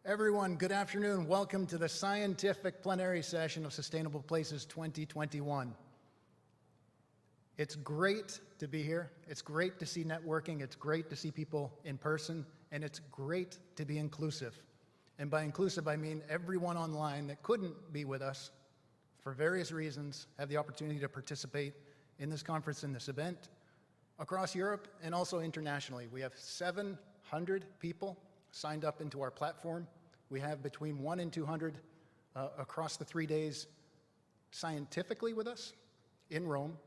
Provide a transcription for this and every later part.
Everyone, good afternoon. Welcome to the scientific plenary session of Sustainable Places 2021. It's great to be here. It's great to see networking. It's great to see people in person. And it's great to be inclusive. And by inclusive, I mean everyone online that couldn't be with us for various reasons have the opportunity to participate in this conference, in this event, across Europe and also internationally. We have 700 people signed up into our platform. We have between 100 and 200 across the 3 days scientifically with us in Rome.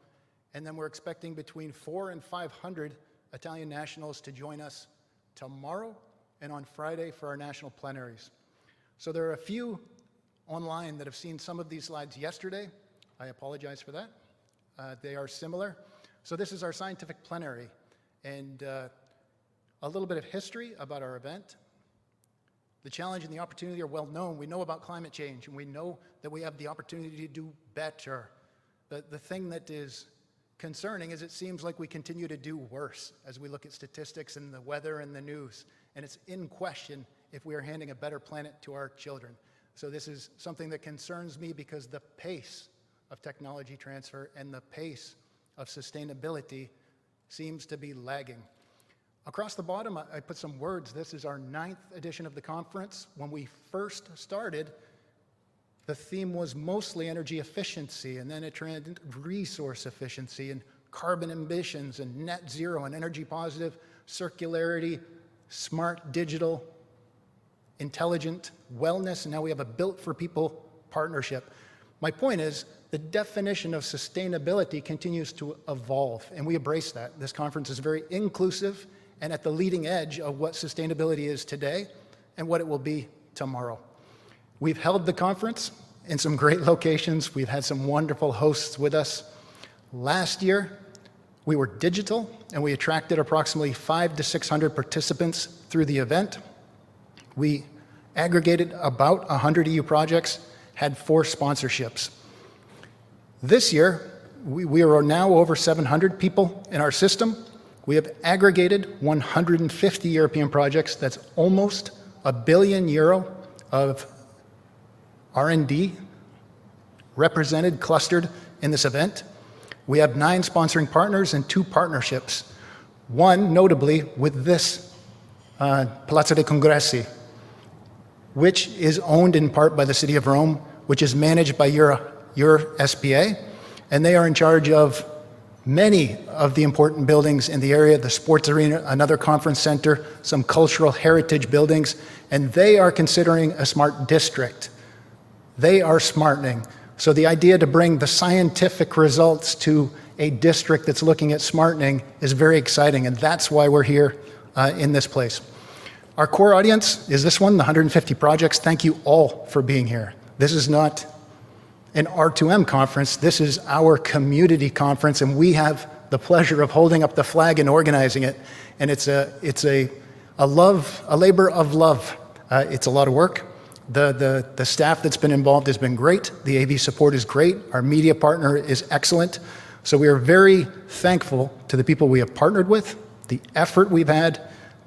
And then we're expecting between 400 and 500 Italian nationals to join us tomorrow and on Friday for our national plenaries. So there are a few online that have seen some of these slides yesterday. I apologize for that. They are similar. So this is our scientific plenary, and a little bit of history about our event. The challenge and the opportunity are well known. We know about climate change, and we know that we have the opportunity to do better. The thing that is concerning is it seems like we continue to do worse as we look at statistics and the weather and the news, and it's in question if we are handing a better planet to our children. So this is something that concerns me because the pace of technology transfer and the pace of sustainability seems to be lagging. Across the bottom, I put some words. This is our 9th edition of the conference. When we first started, the theme was mostly energy efficiency, and then it turned resource efficiency and carbon emissions and net zero and energy positive, circularity, smart, digital, intelligent, wellness, and now we have a built for people partnership. My point is, the definition of sustainability continues to evolve, and we embrace that. This conference is very inclusive and at the leading edge of what sustainability is today and what it will be tomorrow. We've held the conference in some great locations. We've had some wonderful hosts with us. Last year, we were digital, and we attracted approximately 500 to 600 participants through the event. We aggregated about 100 EU projects, had 4 sponsorships. This year, we are now over 700 people in our system. We have aggregated 150 European projects. That's almost €1 billion of R&D represented, clustered in this event. We have 9 sponsoring partners and 2 partnerships. One, notably, with this Palazzo dei Congressi, which is owned in part by the City of Rome, which is managed by your SPA, and they are in charge of many of the important buildings in the area, the sports arena, another conference center, some cultural heritage buildings, and they are considering a smart district. They are smartening. So the idea to bring the scientific results to a district that's looking at smartening is very exciting, and that's why we're here in this place. Our core audience is this one, the 150 projects. Thank you all for being here. This is not an R2M conference. This is our community conference, and we have the pleasure of holding up the flag and organizing it. And it's a labor of love. It's a lot of work. The staff that's been involved has been great. The AV support is great. Our media partner is excellent. So we are very thankful to the people we have partnered with, the effort we've had,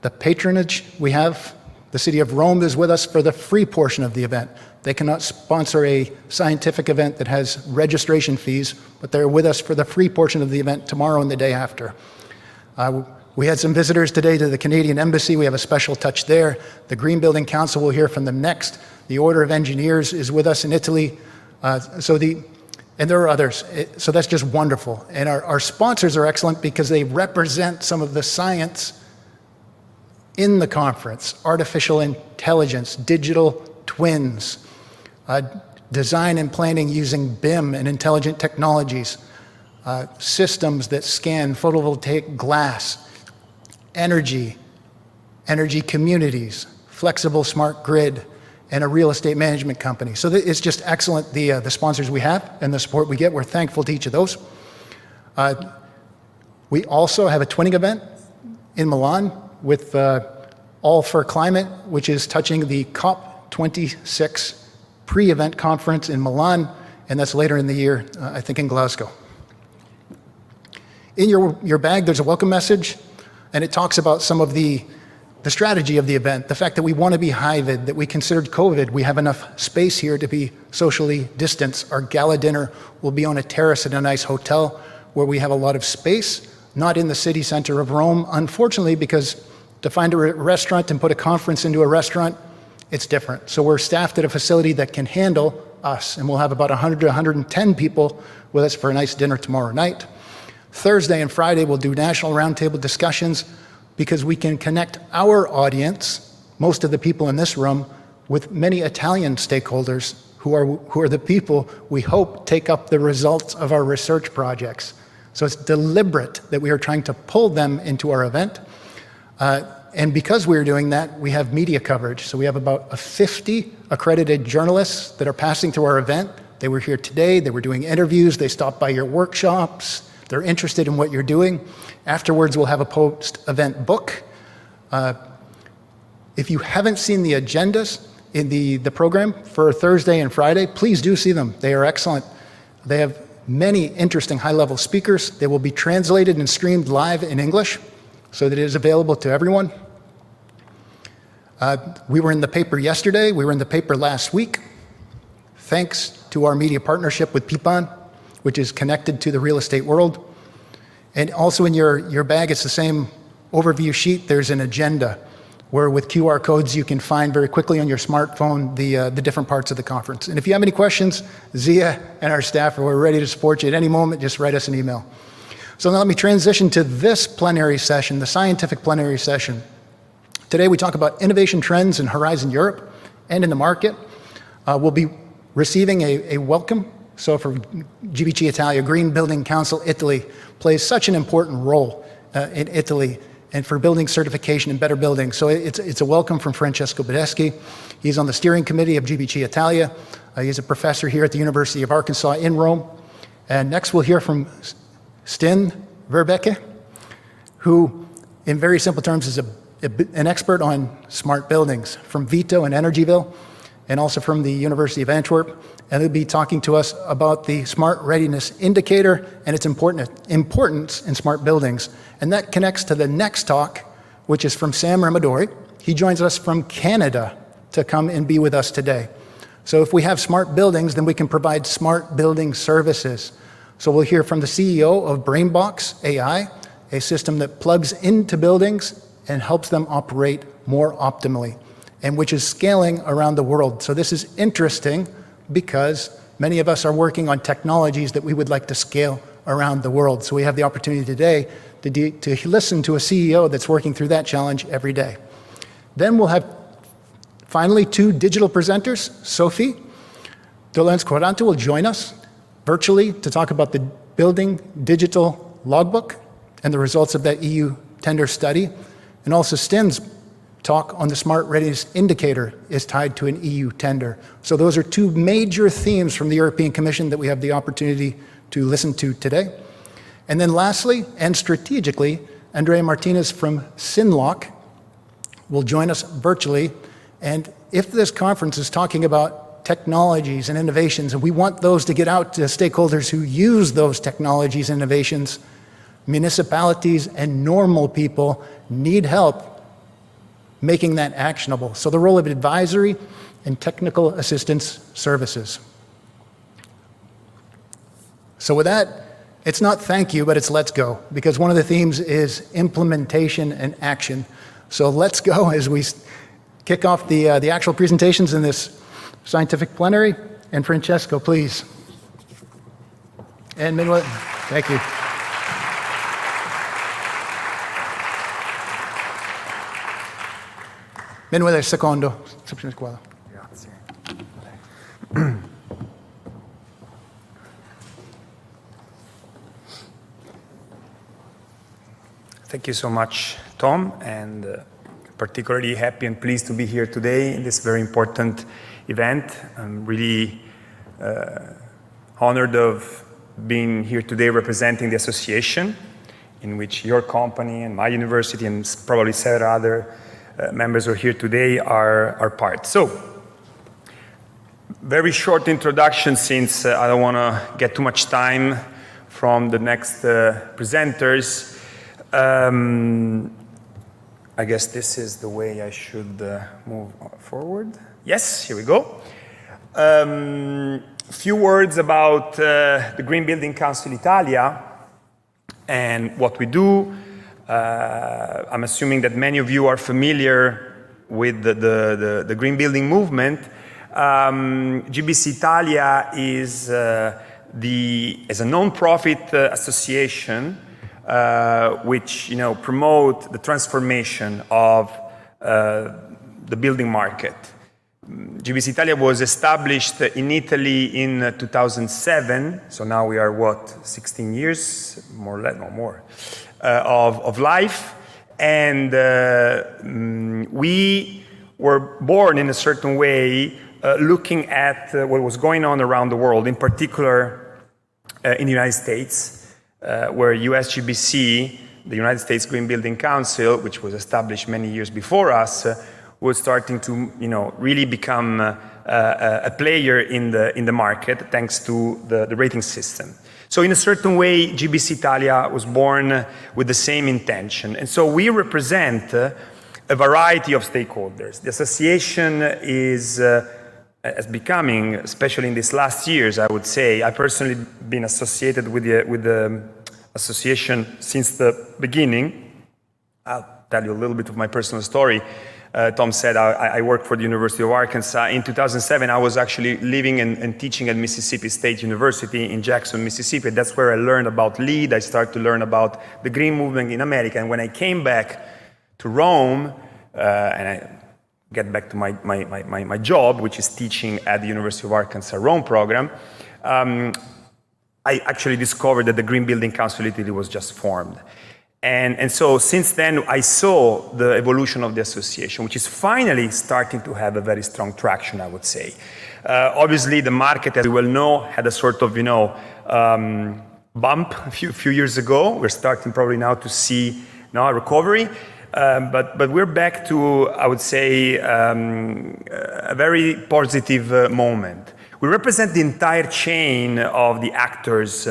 the patronage we have. The City of Rome is with us for the free portion of the event. They cannot sponsor a scientific event that has registration fees, but they're with us for the free portion of the event tomorrow and the day after. We had some visitors today to the Canadian Embassy. We have a special touch there. The Green Building Council will hear from them next. The Order of Engineers is with us in Italy. And there are others. So that's just wonderful. And our sponsors are excellent because they represent some of the science in the conference: artificial intelligence, digital twins, design and planning using BIM and intelligent technologies, systems that scan photovoltaic glass, energy communities, flexible smart grid, and a real estate management company. So it's just excellent, the sponsors we have and the support we get. We're thankful to each of those. We also have a twinning event in Milan with All for Climate, which is touching the COP26 pre-event conference in Milan, and that's later in the year, I think in Glasgow. In your bag, there's a welcome message, and it talks about some of the the strategy of the event, the fact that we want to be hybrid, that we considered COVID, we have enough space here to be socially distanced. Our gala dinner will be on a terrace at a nice hotel where we have a lot of space, not in the city center of Rome, unfortunately, because to find a restaurant and put a conference into a restaurant, it's different. So we're staffed at a facility that can handle us, and we'll have about 100 to 110 people with us for a nice dinner tomorrow night. Thursday and Friday, we'll do national roundtable discussions because we can connect our audience, most of the people in this room, with many Italian stakeholders who are the people we hope take up the results of our research projects. So it's deliberate that we are trying to pull them into our event. And because we're doing that, we have media coverage. So we have about 50 accredited journalists that are passing through our event. They were here today, they were doing interviews, they stopped by your workshops, they're interested in what you're doing. Afterwards, we'll have a post-event book. If you haven't seen the agendas in the program for Thursday and Friday, please do see them. They are excellent. They have many interesting high-level speakers. They will be translated and streamed live in English so that it is available to everyone. We were in the paper yesterday. We were in the paper last week. Thanks to our media partnership with Pipan, which is connected to the real estate world. And also in your bag, it's the same overview sheet. There's an agenda where with QR codes you can find very quickly on your smartphone the different parts of the conference. And if you have any questions, Zia and our staff are ready to support you at any moment. Just write us an email. So now let me transition to this plenary session, the scientific plenary session. Today we talk about innovation trends in Horizon Europe and in the market. We'll be receiving a welcome. So for GBC Italia, Green Building Council Italy plays such an important role in Italy and for building certification and better buildings. So it's a welcome from Francesco Badeschi. He's on the steering committee of GBC Italia. He's a professor here at the University of Arkansas in Rome. And next we'll hear from Sten Verbeke, who in very simple terms is an expert on smart buildings from Vito and Energyville, and also from the University of Antwerp. And he'll be talking to us about the Smart Readiness Indicator and its importance in smart buildings. And that connects to the next talk, which is from Sam Ramadori. He joins us from Canada to come and be with us today. So if we have smart buildings, then we can provide smart building services. So we'll hear from the CEO of Brainbox AI, a system that plugs into buildings and helps them operate more optimally, and which is scaling around the world. So this is interesting because many of us are working on technologies that we would like to scale around the world. So we have the opportunity today to listen to a CEO that's working through that challenge every day. Then we'll have finally two digital presenters. Sophie Dolens-Quaranto will join us virtually to talk about the Building Digital Logbook and the results of that EU tender study. And also Sten's talk on the Smart Readiness Indicator is tied to an EU tender. So those are two major themes from the European Commission that we have the opportunity to listen to today. And then lastly, and strategically, Andrea Martinez from Synlock will join us virtually. And if this conference is talking about technologies and innovations, and we want those to get out to stakeholders who use those technologies and innovations, municipalities and normal people need help making that actionable. So the role of advisory and technical assistance services. So with that, it's not thank you, but it's let's go, because one of the themes is implementation and action. So let's go as we kick off the actual presentations in this scientific plenary. And Francesco, please. And Manuel, thank you. Manuel secondo. Grazie. Thank you so much, Tom, and particularly happy and pleased to be here today in this very important event. I'm really honored of being here today representing the association in which your company and my university and probably several other members who are here today are part. So, very short introduction since I don't want to get too much time from the next presenters. I I guess this is the way I should move forward. Yes, here we go. Few words about the Green Building Council Italia and what we do. I'm assuming that many of you are familiar with the green building movement. GBC Italia is a non-profit association which promote the transformation of the building market. GBC Italia was established in Italy in 2007, so now we are, 16 years, more or less, no more, of life. And we were born in a certain way, looking at what was going on around the world, in particular in the United States, where US GBC, the United States Green Building Council, which was established many years before us, was starting to, really become a player in the market thanks to the rating system. So in a certain way, GBC Italia was born with the same intention. And so we represent a variety of stakeholders. The association is becoming, especially in these last years, I would say, I personally been associated with the association since the beginning. I'll tell you a little bit of my personal story. Tom said I worked for the University of Arkansas. In 2007, I was actually living and teaching at Mississippi State University in Jackson, Mississippi. That's where I learned about LEED. I started to learn about the green movement in America. And when I came back to Rome, and I get back to my job, which is teaching at the University of Arkansas Rome program, I actually discovered that the Green Building Council Italy was just formed. And so since then, I saw the evolution of the association, which is finally starting to have a very strong traction, I would say. Obviously, the market, as we well know, had a sort of, bump a few years ago. We're starting probably now to see a recovery. But we're back to, I would say, a very positive moment. We represent the entire chain of the actors,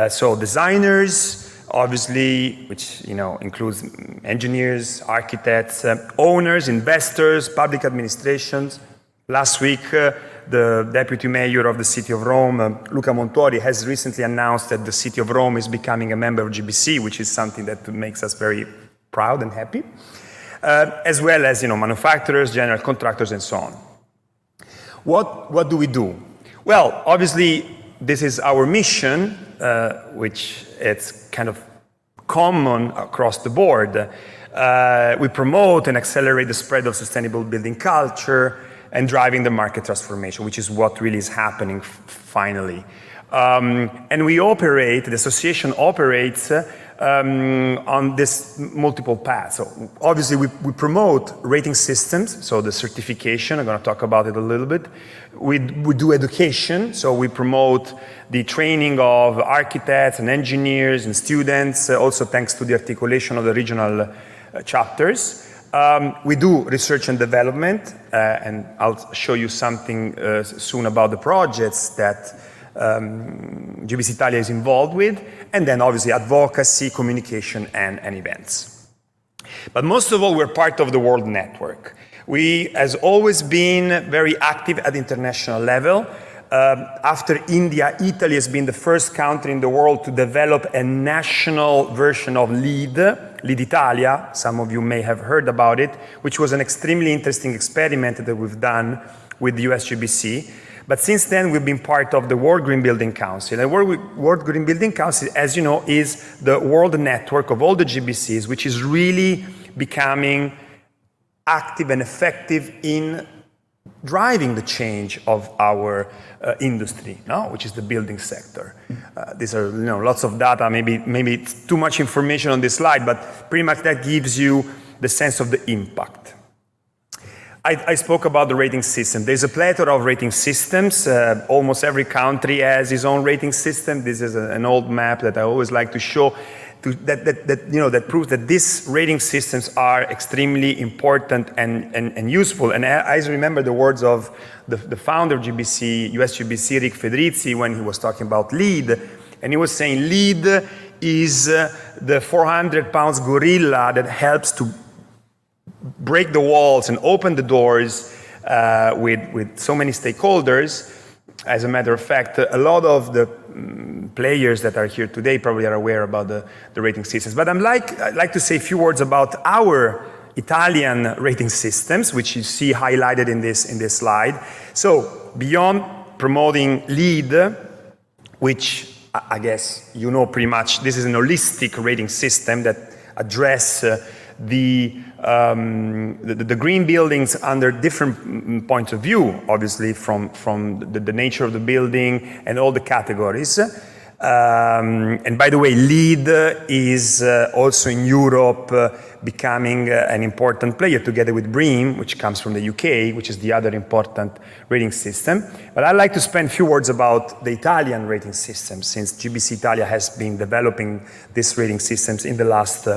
so designers, obviously, which includes engineers, architects, owners, investors, public administrations. Last week, the deputy mayor of the city of Rome, Luca Montori, has recently announced that the city of Rome is becoming a member of GBC, which is something that makes us very proud and happy, as well as manufacturers, general contractors, and so on. What do we do? Well, obviously, this is our mission, which it's kind of common across the board. We promote and accelerate the spread of sustainable building culture and driving the market transformation, which is what really is happening finally. And we operate, the association operates on this multiple paths. So obviously we promote rating systems, so the certification, I'm going to talk about it a little bit. We do education, so we promote the training of architects and engineers and students, also thanks to the articulation of the regional chapters. We do research and development, and I'll show you something soon about the projects that GBC Italia is involved with, and then obviously advocacy, communication, and events. But most of all, we're part of the World Network. We has always been very active at the international level. After India, Italy has been the first country in the world to develop a national version of LEED Italia. Some of you may have heard about it, which was an extremely interesting experiment that we've done with the US GBC. But since then, we've been part of the World Green Building Council. And World Green Building Council, as you know, is the world network of all the GBCs, which is really becoming active and effective in driving the change of our industry, which is the building sector. These are lots of data, maybe it's too much information on this slide, but pretty much that gives you the sense of the impact. I spoke about the rating system. There's a plethora of rating systems. Almost every country has its own rating system. This is an old map that I always like to show that proves that these rating systems are extremely important and useful. And I remember the words of the founder of GBC, US GBC, Rick Fedrizzi, when he was talking about LEED. And he was saying LEED is the 400 pounds gorilla that helps to break the walls and open the doors with so many stakeholders. As a matter of fact, a lot of the players that are here today probably are aware about the rating systems. But I'd like to say a few words about our Italian rating systems, which you see highlighted in this slide. So beyond promoting LEED, which I guess you know pretty much, this is an holistic rating system that address the green buildings under different points of view, obviously from the nature of the building and all the categories. And by the way, LEED is also in Europe becoming an important player together with BREEAM, which comes from the UK, which is the other important rating system. But I'd like to spend a few words about the Italian rating system, since GBC Italia has been developing these rating systems in the last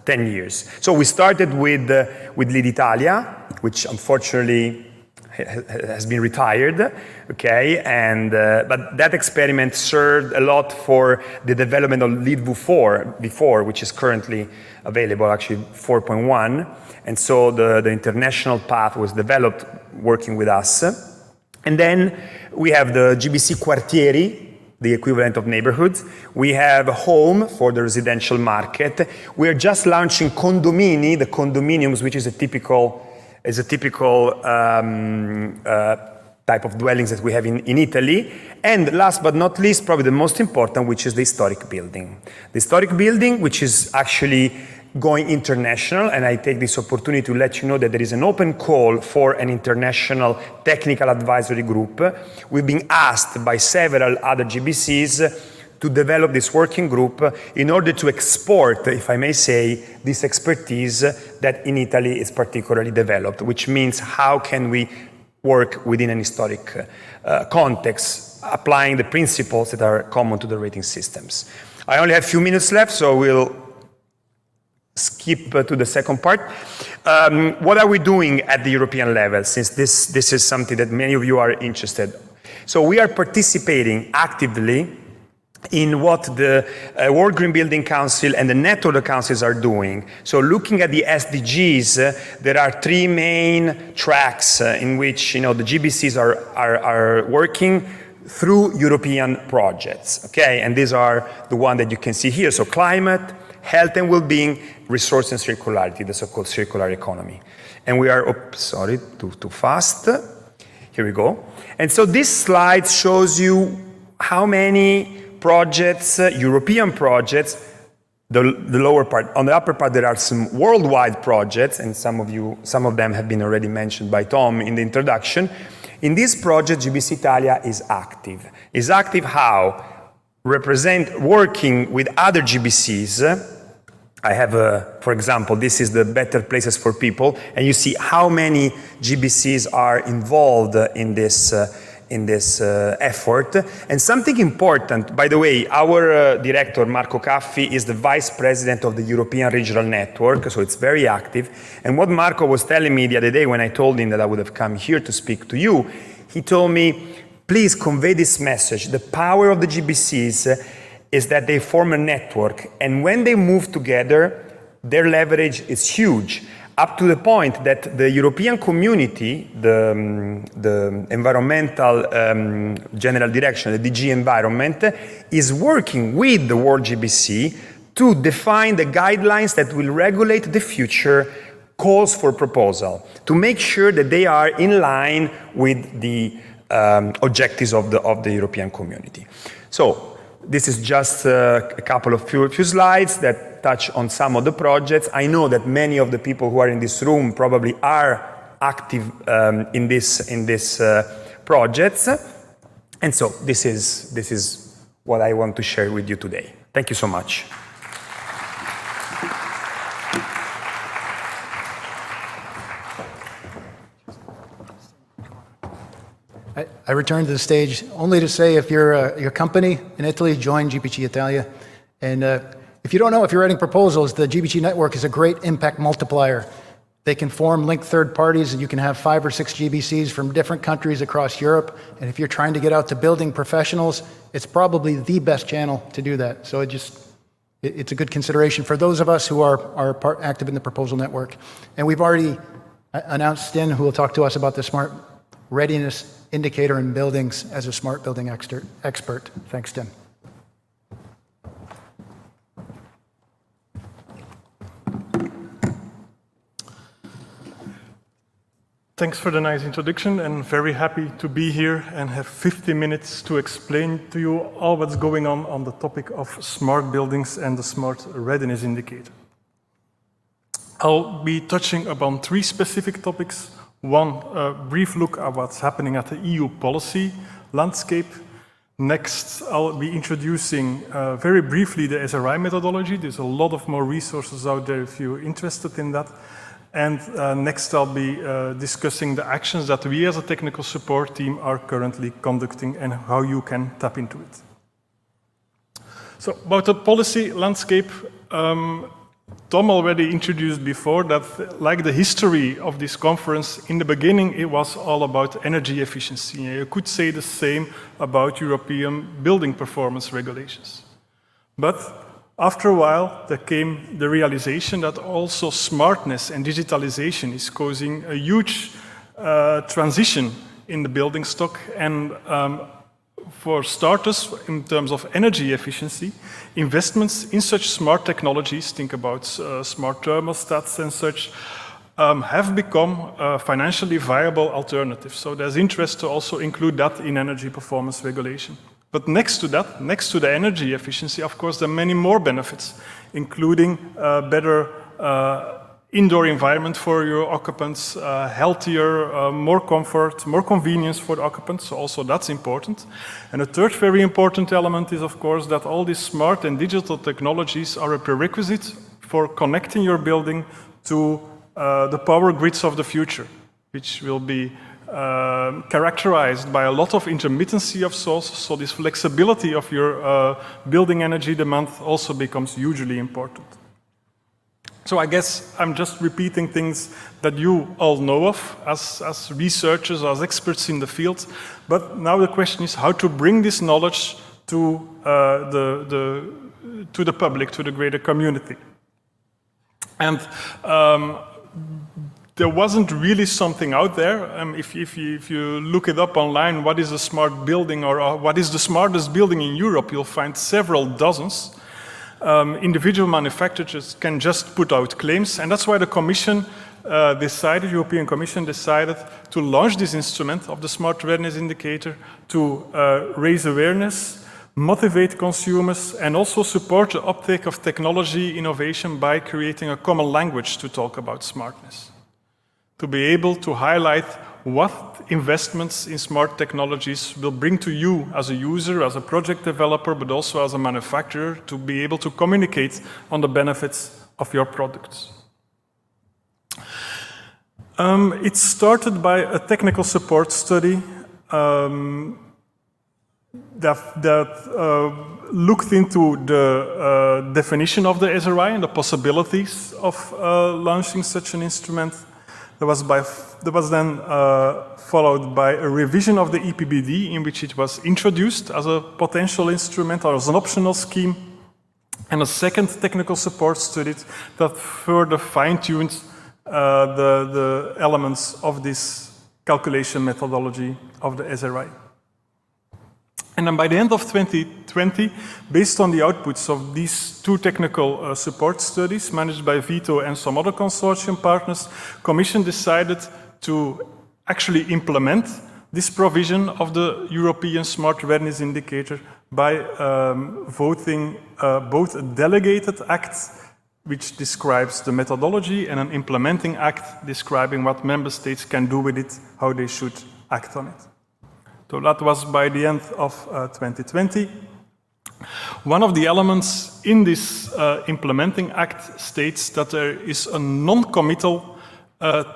10 years. So we started with LEED Italia, which unfortunately has been retired, okay? But that experiment served a lot for the development of LEED V4, which is currently available, actually 4.1. And so the international path was developed working with us. And then we have the GBC Quartieri, the equivalent of neighborhoods. We have Home for the residential market. We're just launching Condomini, the condominiums, which is a typical type of dwellings that we have in Italy. And last but not least, probably the most important, which is the historic building. The historic building, which is actually going international, and I take this opportunity to let you know that there is an open call for an international technical advisory group. We've been asked by several other GBCs to develop this working group in order to export, if I may say, this expertise that in Italy is particularly developed, which means how can we work within an historic context, applying the principles that are common to the rating systems. I only have a few minutes left, so we'll skip to the second part. What are we doing at the European level, since this is something that many of you are interested in? So we are participating actively in what the World Green Building Council and the network councils are doing. So looking at the SDGs, there are three main tracks in which the GBCs are working through European projects, okay? And these are the one that you can see here. So climate, health and well-being, resource and circularity, the so-called circular economy. And we are, sorry, too fast. Here we go. And so this slide shows you how many projects, European projects, the lower part. On the upper part, there are some worldwide projects, and some of them have been already mentioned by Tom in the introduction. In this project, GBC Italia is active. Is active how? Working with other GBCs. I have, for example, this is the Better Places for People, and you see how many GBCs are involved in this effort. And something important, by the way, our director, Marco Caffi, is the vice president of the European Regional Network, so it's very active. And what Marco was telling me the other day when I told him that I would have come here to speak to you, he told me, please convey this message. The power of the GBCs is that they form a network, and when they move together, their leverage is huge, up to the point that the European community, the environmental general direction, the DG Environment, is working with the World GBC to define the guidelines that will regulate the future calls for proposal, to make sure that they are in line with the objectives of the European community. So this is just a couple of few slides that touch on some of the projects. I know that many of the people who are in this room probably are active in this projects, and so this is what I want to share with you today. Thank you so much. I return to the stage only to say, if you're a company in Italy, join GBC Italia. And if you don't know, if you're writing proposals, the GBC Network is a great impact multiplier. They can link third parties, and you can have 5 or 6 GBCs from different countries across Europe. And if you're trying to get out to building professionals, it's probably the best channel to do that. So it's a good consideration for those of us who are active in the proposal network. And we've already announced Sten, who will talk to us about the Smart Readiness Indicator in buildings as a smart building expert. Thanks, Sten. Thanks for the nice introduction, and very happy to be here and have 50 minutes to explain to you all what's going on the topic of smart buildings and the Smart Readiness Indicator. I'll be touching upon 3 specific topics. One, a brief look at what's happening at the EU policy landscape. Next, I'll be introducing very briefly the SRI methodology. There's a lot of more resources out there if you're interested in that. And next, I'll be discussing the actions that we as a technical support team are currently conducting and how you can tap into it. So about the policy landscape, Tom already introduced before that, like the history of this conference, in the beginning it was all about energy efficiency. You could say the same about European building performance regulations. But after a while, there came the realization that also smartness and digitalization is causing a huge transition in the building stock. And for starters, in terms of energy efficiency, investments in such smart technologies, think about smart thermostats and such, have become a financially viable alternative. So there's interest to also include that in energy performance regulation. But next to that, next to the energy efficiency, of course, there are many more benefits, including better indoor environment for your occupants, healthier, more comfort, more convenience for the occupants, so also that's important. And a third very important element is, of course, that all these smart and digital technologies are a prerequisite for connecting your building to the power grids of the future, which will be characterized by a lot of intermittency of sources, so this flexibility of your building energy demand also becomes hugely important. So I guess I'm just repeating things that you all know of as researchers, as experts in the field, but now the question is how to bring this knowledge to the public, to the greater community. And there wasn't really something out there. If you look it up online, what is a smart building or what is the smartest building in Europe, you'll find several dozens. Individual manufacturers can just put out claims, and that's why the Commission decided, European Commission decided to launch this instrument of the Smart Readiness Indicator to raise awareness, motivate consumers, and also support the uptake of technology innovation by creating a common language to talk about smartness. To be able to highlight what investments in smart technologies will bring to you as a user, as a project developer, but also as a manufacturer, to be able to communicate on the benefits of your products. It started by a technical support study that looked into the definition of the SRI and the possibilities of launching such an instrument. That was then followed by a revision of the EPBD in which it was introduced as a potential instrument or as an optional scheme, and a second technical support study that further fine-tuned the elements of this calculation methodology of the SRI. And then by the end of 2020, based on the outputs of these 2 technical support studies managed by Vito and some other consortium partners, Commission decided to actually implement this provision of the European Smart Readiness Indicator by voting both a delegated act, which describes the methodology, and an implementing act describing what member states can do with it, how they should act on it. So that was by the end of 2020. One of the elements in this implementing act states that there is a non-committal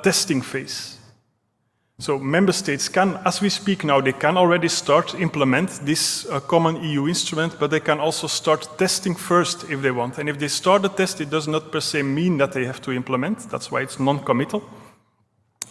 testing phase. So member states can, as we speak now, they can already start to implement this common EU instrument, but they can also start testing first if they want. And if they start the test, it does not per se mean that they have to implement. That's why it's non-committal.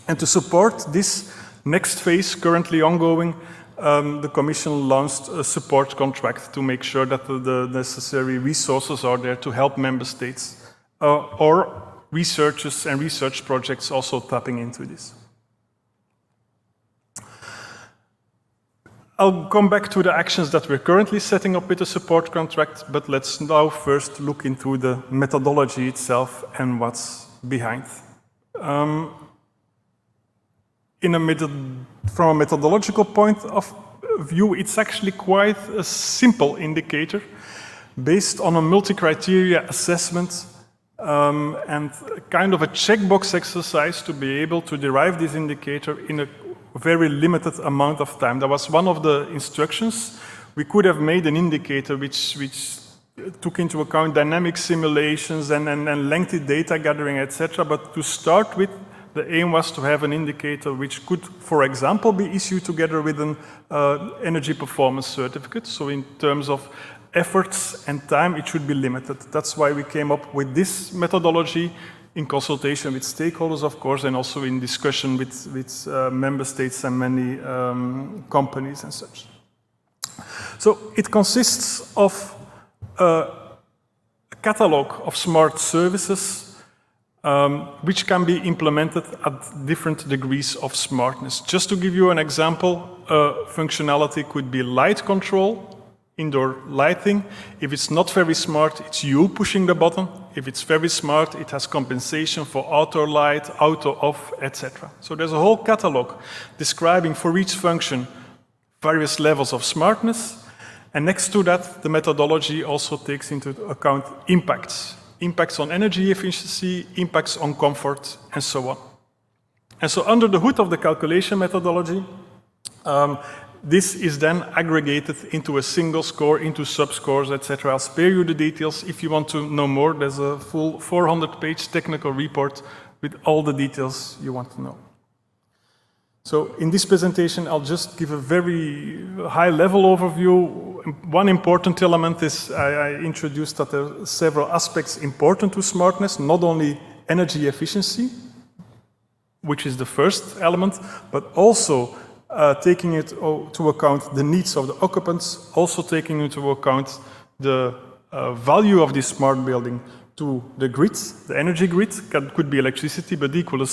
And to support this next phase, currently ongoing, the Commission launched a support contract to make sure that the necessary resources are there to help member states or researchers and research projects also tapping into this. I'll come back to the actions that we're currently setting up with the support contract, but let's now first look into the methodology itself and what's behind. From a methodological point of view, it's actually quite a simple indicator based on a multi-criteria assessment and kind of a checkbox exercise to be able to derive this indicator in a very limited amount of time. That was one of the instructions. We could have made an indicator which took into account dynamic simulations and lengthy data gathering, etc. But to start with, the aim was to have an indicator which could, for example, be issued together with an energy performance certificate. So in terms of efforts and time, it should be limited. That's why we came up with this methodology in consultation with stakeholders, of course, and also in discussion with member states and many companies and such. So it consists of a catalog of smart services which can be implemented at different degrees of smartness. Just to give you an example, functionality could be light control, indoor lighting. If it's not very smart, it's you pushing the button. If it's very smart, it has compensation for auto light, auto off, etc. So there's a whole catalog describing for each function various levels of smartness. And next to that, the methodology also takes into account impacts. Impacts on energy efficiency, impacts on comfort, and so on. And so under the hood of the calculation methodology, this is then aggregated into a single score, into sub-scores, etc. I'll spare you the details. If you want to know more, there's a full 400-page technical report with all the details you want to know. So in this presentation, I'll just give a very high-level overview. One important element is I introduced that there are several aspects important to smartness, not only energy efficiency, which is the first element, but also taking into account the needs of the occupants, also taking into account the value of this smart building to the grid, the energy grid, could be electricity, but equally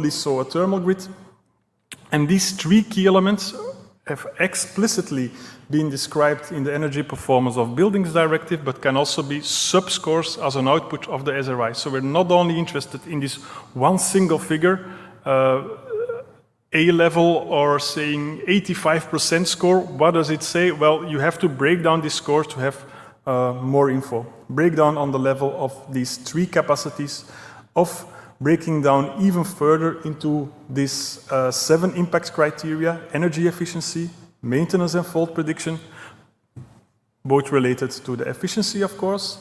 so a thermal grid. And these three key elements have explicitly been described in the Energy Performance of Buildings Directive, but can also be sub-scores as an output of the SRI. So we're not only interested in this one single figure, A level or saying 85% score. What does it say? Well, you have to break down this score to have more info. Break down on the level of these three capacities, of breaking down even further into these 7 impact criteria: energy efficiency, maintenance and fault prediction, both related to the efficiency, of course.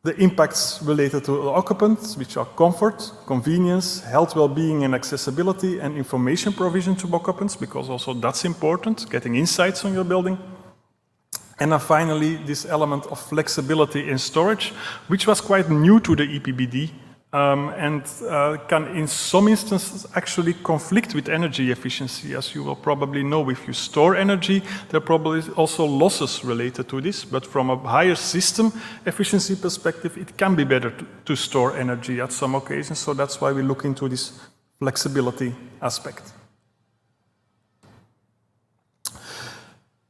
The impacts related to the occupants, which are comfort, convenience, health, well-being and accessibility, and information provision to occupants, because also that's important, getting insights on your building. And then finally, this element of flexibility in storage, which was quite new to the EPBD, and can in some instances actually conflict with energy efficiency. As you will probably know, if you store energy, there are probably also losses related to this, but from a higher system efficiency perspective, it can be better to store energy at some occasions, so that's why we look into this flexibility aspect.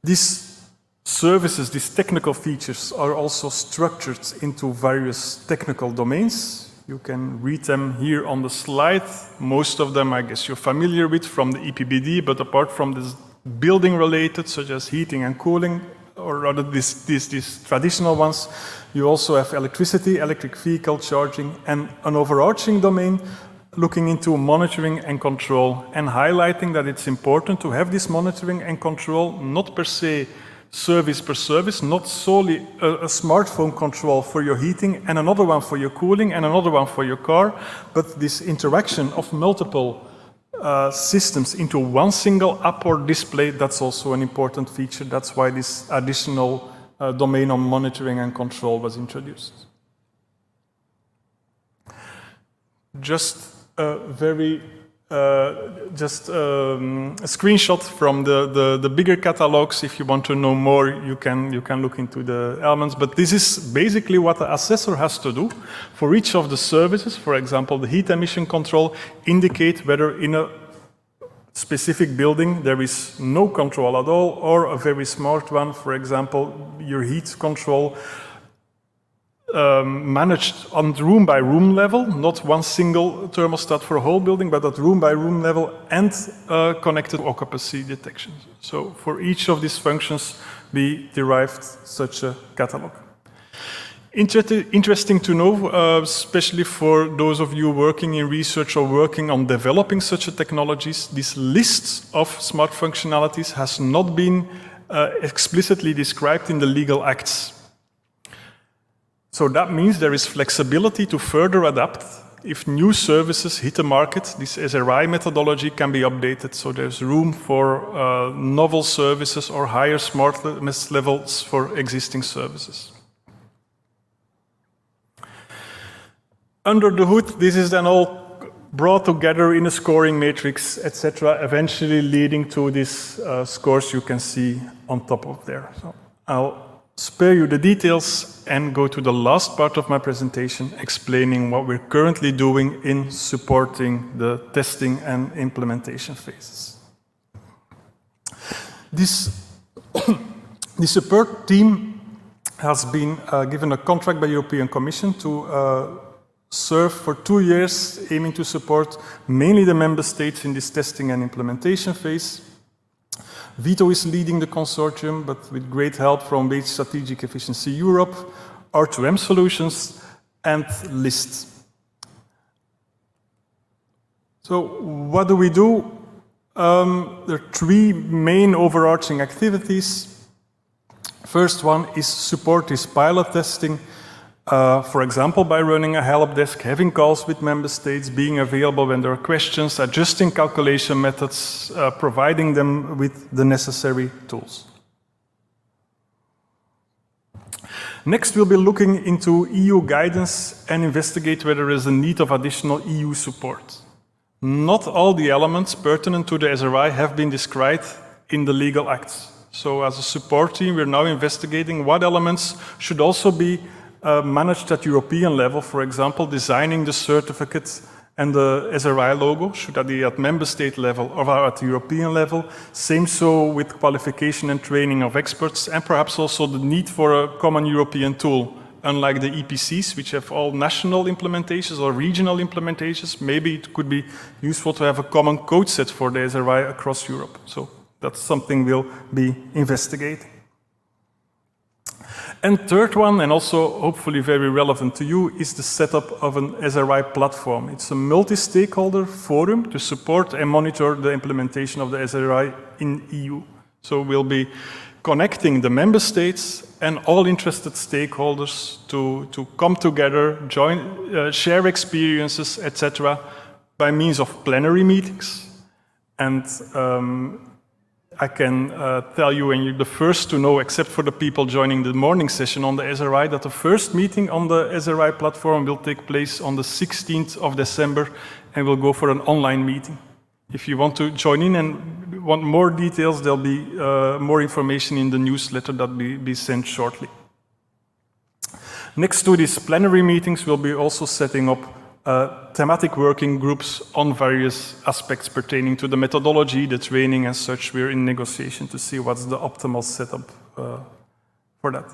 These services, these technical features, are also structured into various technical domains. You can read them here on the slide. Most of them, I guess, you're familiar with from the EPBD, but apart from this building related, such as heating and cooling, or rather these traditional ones, you also have electricity, electric vehicle charging, and an overarching domain looking into monitoring and control, and highlighting that it's important to have this monitoring and control, not per se service per service, not solely a smartphone control for your heating and another one for your cooling and another one for your car, but this interaction of multiple systems into one single app or display, that's also an important feature. That's why this additional domain on monitoring and control was introduced. Just a very just a screenshot from the bigger catalogs. If you want to know more, you can look into the elements. But this is basically what the assessor has to do for each of the services. For example, the heat emission control indicate whether in a specific building there is no control at all, or a very smart one. For example, your heat control managed on room-by-room level, not one single thermostat for a whole building, but at room-by-room level and connected occupancy detection. So for each of these functions, we derived such a catalog. Interesting to know, especially for those of you working in research or working on developing such a technologies, this list of smart functionalities has not been explicitly described in the legal acts. So that means there is flexibility to further adapt. If new services hit the market, this SRI methodology can be updated, so there's room for novel services or higher smartness levels for existing services. Under the hood, this is then all brought together in a scoring matrix, etc., eventually leading to these scores you can see on top of there. So I'll spare you the details and go to the last part of my presentation, explaining what we're currently doing in supporting the testing and implementation phases. This support team has been given a contract by the European Commission to serve for 2 years, aiming to support mainly the member states in this testing and implementation phase. Vito is leading the consortium, but with great help from Wage Strategic Efficiency Europe, R2M Solutions, and LIST. So what do we do? There are 3 main overarching activities. First one is support this pilot testing, for example, by running a help desk, having calls with member states, being available when there are questions, adjusting calculation methods, providing them with the necessary tools. Next, we'll be looking into EU guidance and investigate whether there is a need of additional EU support. Not all the elements pertinent to the SRI have been described in the legal acts. So as a support team, we're now investigating what elements should also be managed at European level. For example, designing the certificate and the SRI logo, should that be at member state level or at the European level. Same so with qualification and training of experts, and perhaps also the need for a common European tool. Unlike the EPCs, which have all national implementations or regional implementations, maybe it could be useful to have a common code set for the SRI across Europe. So that's something we'll be investigating. And third one, and also hopefully very relevant to you, is the setup of an SRI platform. It's a multi-stakeholder forum to support and monitor the implementation of the SRI in EU. So we'll be connecting the member states and all interested stakeholders to come together, join, share experiences, etc., by means of plenary meetings. And I can tell you, and you're the first to know, except for the people joining the morning session on the SRI, that the first meeting on the SRI platform will take place on the 16th of December, and we'll go for an online meeting. If you want to join in and want more details, there'll be more information in the newsletter that will be sent shortly. Next to these plenary meetings, we'll be also setting up thematic working groups on various aspects pertaining to the methodology, the training and such. We're in negotiation to see what's the optimal setup for that.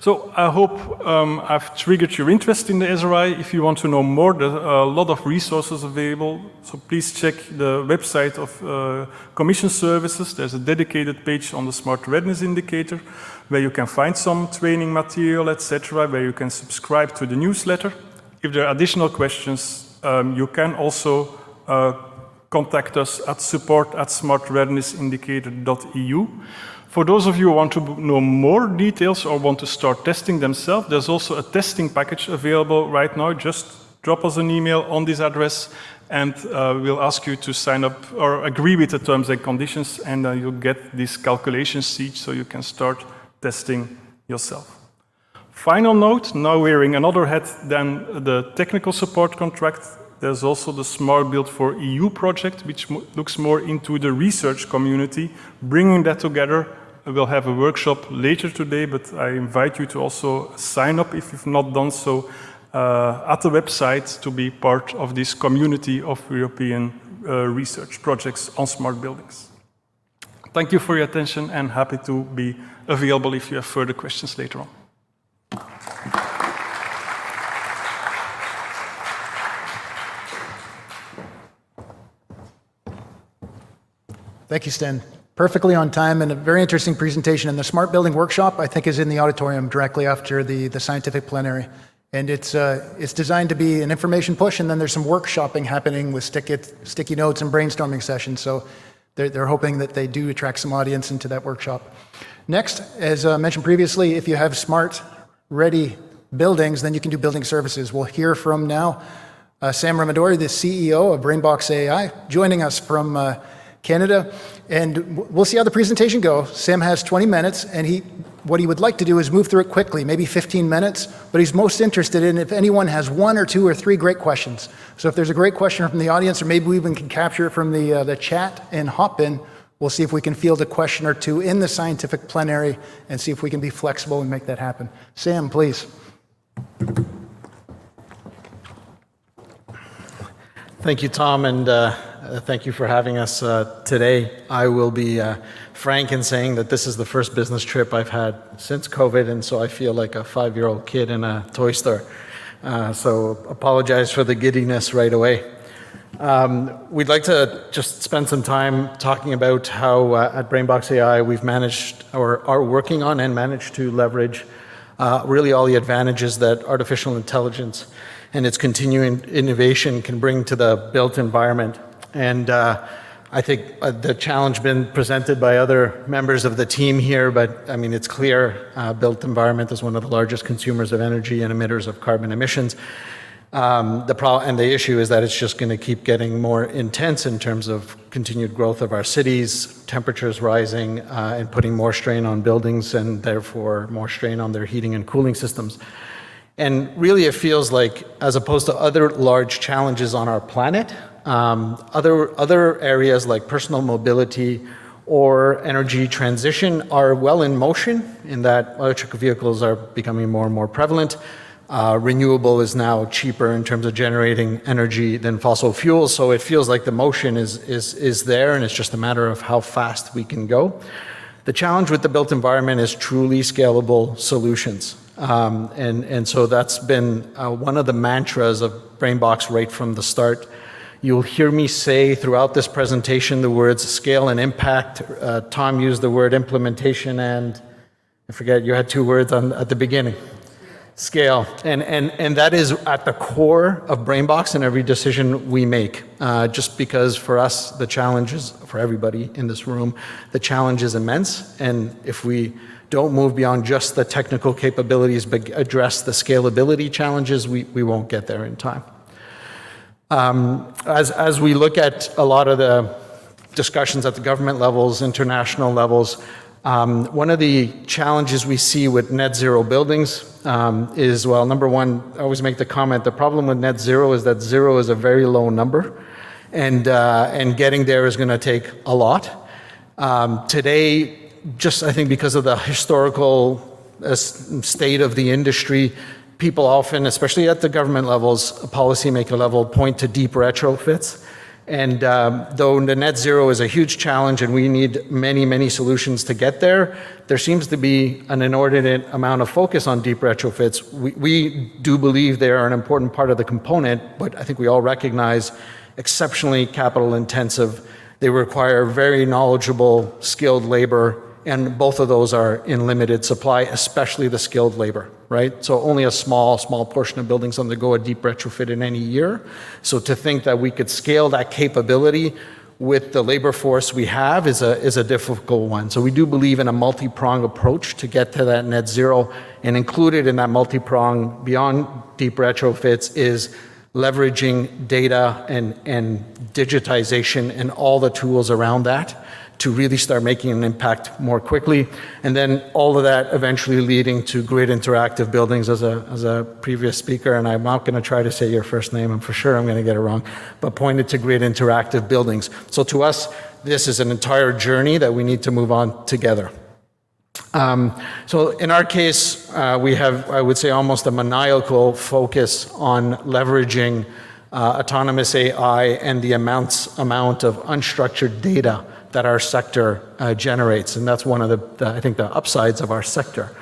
So I hope I've triggered your interest in the SRI. If you want to know more, there's a lot of resources available. So please check the website of Commission Services. There's a dedicated page on the Smart Readiness Indicator where you can find some training material, etc., where you can subscribe to the newsletter. If there are additional questions, you can also contact us at support@smartreadinessindicator.eu. For those of you who want to know more details or want to start testing themselves, there's also a testing package available right now. Just drop us an email on this address and we'll ask you to sign up or agree with the terms and conditions, and you'll get this calculation sheet so you can start testing yourself. Final note, now wearing another hat than the technical support contract, There's also the Smart Build for EU project, which looks more into the research community, bringing that together. We'll have a workshop later today, but I invite you to also sign up if you've not done so at the website to be part of this community of European research projects on smart buildings. Thank you for your attention and happy to be available if you have further questions later on. Thank you, Sten. Perfectly on time and a very interesting presentation. And the Smart Building Workshop, I think, is in the auditorium directly after the scientific plenary. And it's designed to be an information push, and then there's some workshopping happening with sticky notes and brainstorming sessions. So they're hoping that they do attract some audience into that workshop. Next, as mentioned previously, if you have smart, ready buildings, then you can do building services. We'll hear from now Sam Ramadori, the CEO of Brainbox AI, joining us from Canada, and we'll see how the presentation goes. Sam has 20 minutes, and what he would like to do is move through it quickly, maybe 15 minutes, but he's most interested in if anyone has 1 or 2 or 3 great questions. So if there's a great question from the audience, or maybe we even can capture it from the chat and hop in, we'll see if we can field a question or 2 in the scientific plenary and see if we can be flexible and make that happen. Sam, please. Thank you, Tom, and thank you for having us today. I will be frank in saying that this is the first business trip I've had since COVID, and so I feel like a 5-year-old kid in a toy store. So apologize for the giddiness right away. We'd like to just spend some time talking about how at Brainbox AI we've managed or are working on and managed to leverage really all the advantages that artificial intelligence and its continuing innovation can bring to the built environment. And I think the challenge been presented by other members of the team here, but I mean, it's clear built environment is one of the largest consumers of energy and emitters of carbon emissions. And the issue is that it's just going to keep getting more intense in terms of continued growth of our cities, temperatures rising, and putting more strain on buildings and therefore more strain on their heating and cooling systems. And really it feels like, as opposed to other large challenges on our planet, other areas like personal mobility or energy transition are well in motion in that electric vehicles are becoming more and more prevalent. Renewable is now cheaper in terms of generating energy than fossil fuels, so it feels like the motion is there, and it's just a matter of how fast we can go. The challenge with the built environment is truly scalable solutions. And so that's been one of the mantras of Brainbox right from the start. You'll hear me say throughout this presentation the words scale and impact. Tom used the word implementation, and I forget, you had 2 words at the beginning. Scale. And that is at the core of Brainbox and every decision we make. Just because for us, the challenge is, for everybody in this room, the challenge is immense. And if we don't move beyond just the technical capabilities, but address the scalability challenges, we won't get there in time. As we look at a lot of the discussions at the government levels, international levels, one of the challenges we see with net zero buildings is, well, number one, I always make the comment, the problem with net zero is that 0 is a very low number, and getting there is going to take a lot. Today, just I think because of the historical state of the industry, people often, especially at the government levels, policymaker level, point to deep retrofits. And though the net zero is a huge challenge and we need many, many solutions to get there, there seems to be an inordinate amount of focus on deep retrofits. We do believe they are an important part of the component, but I think we all recognize exceptionally capital intensive. They require very knowledgeable, skilled labor, and both of those are in limited supply, especially the skilled labor, right? So only a small portion of buildings undergo a deep retrofit in any year. So to think that we could scale that capability with the labor force we have is a difficult one. So we do believe in a multi-pronged approach to get to that net zero, and included in that multi-prong beyond deep retrofits is leveraging data and digitization and all the tools around that to really start making an impact more quickly. And then all of that eventually leading to grid interactive buildings. As a previous speaker, and I'm not going to try to say your first name, I'm for sure I'm going to get it wrong, but pointed to grid interactive buildings. So to us, this is an entire journey that we need to move on together. So in our case, we have, I would say, almost a maniacal focus on leveraging autonomous AI and the amount of unstructured data that our sector generates. And that's one of the, I think, the upsides of our sector,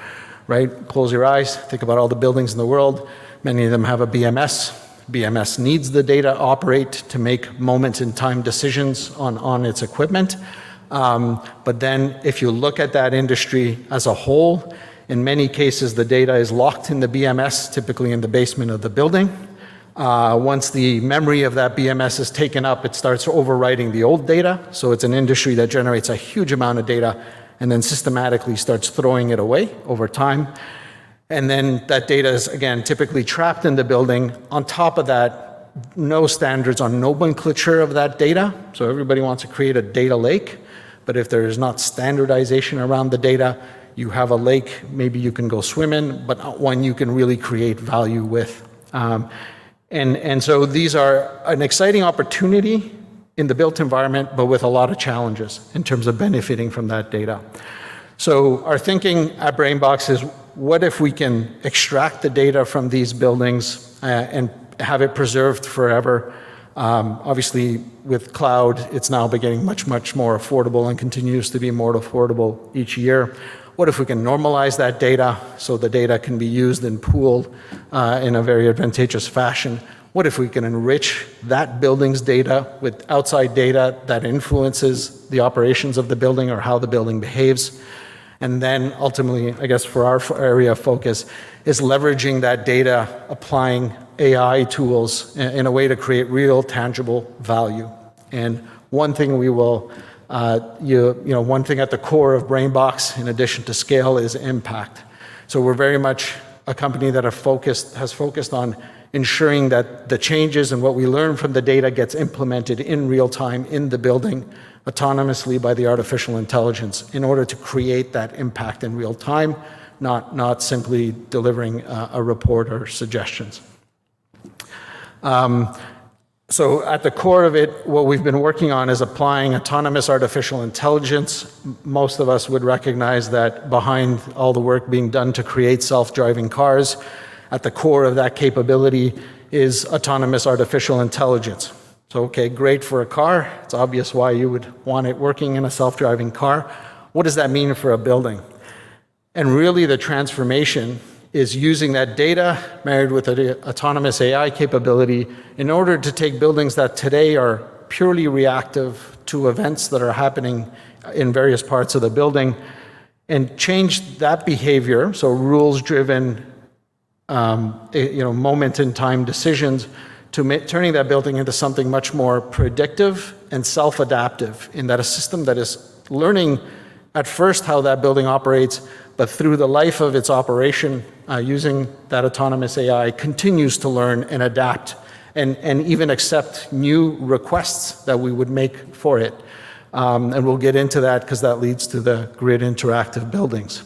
right? Close your eyes, think about all the buildings in the world. Many of them have a BMS. BMS needs the data to operate to make moment-in-time decisions on its equipment. But then if you look at that industry as a whole, in many cases the data is locked in the BMS, typically in the basement of the building. Once the memory of that BMS is taken up, it starts overwriting the old data. So it's an industry that generates a huge amount of data and then systematically starts throwing it away over time. And then that data is, again, typically trapped in the building. On top of that, no standards on nomenclature of that data. So everybody wants to create a data lake. But if there is not standardization around the data, you have a lake, maybe you can go swim in, but not one you can really create value with. And so these are an exciting opportunity in the built environment, but with a lot of challenges in terms of benefiting from that data. So our thinking at Brainbox is, what if we can extract the data from these buildings and have it preserved forever? Obviously, with cloud, it's now getting much, much more affordable and continues to be more affordable each year. What if we can normalize that data so the data can be used and pooled in a very advantageous fashion? What if we can enrich that building's data with outside data that influences the operations of the building or how the building behaves? And then ultimately, I guess for our area of focus, is leveraging that data, applying AI tools in a way to create real tangible value. And one thing we will, one thing at the core of Brainbox, in addition to scale, is impact. So we're very much a company that has focused on ensuring that the changes and what we learn from the data gets implemented in real time in the building autonomously by the artificial intelligence in order to create that impact in real time, not simply delivering a report or suggestions. So at the core of it, what we've been working on is applying autonomous artificial intelligence. Most of us would recognize that behind all the work being done to create self-driving cars, at the core of that capability is autonomous artificial intelligence. So, okay, great for a car. It's obvious why you would want it working in a self-driving car. What does that mean for a building? And really the transformation is using that data married with the autonomous AI capability in order to take buildings that today are purely reactive to events that are happening in various parts of the building and change that behavior, so rules-driven, moment-in-time decisions, to turning that building into something much more predictive and self-adaptive, in that a system that is learning at first how that building operates, but through the life of its operation, using that autonomous AI, continues to learn and adapt and even accept new requests that we would make for it. And we'll get into that because that leads to the grid interactive buildings.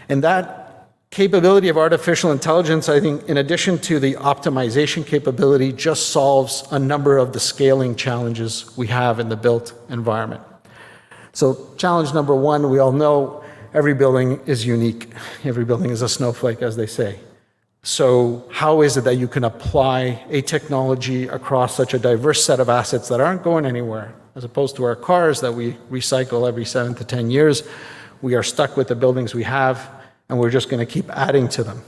And that capability of artificial intelligence, I think, in addition to the optimization capability, just solves a number of the scaling challenges we have in the built environment. So challenge number one, we all know every building is unique. Every building is a snowflake, as they say. So how is it that you can apply a technology across such a diverse set of assets that aren't going anywhere? As opposed to our cars that we recycle every 7 to 10 years, we are stuck with the buildings we have, and we're just going to keep adding to them.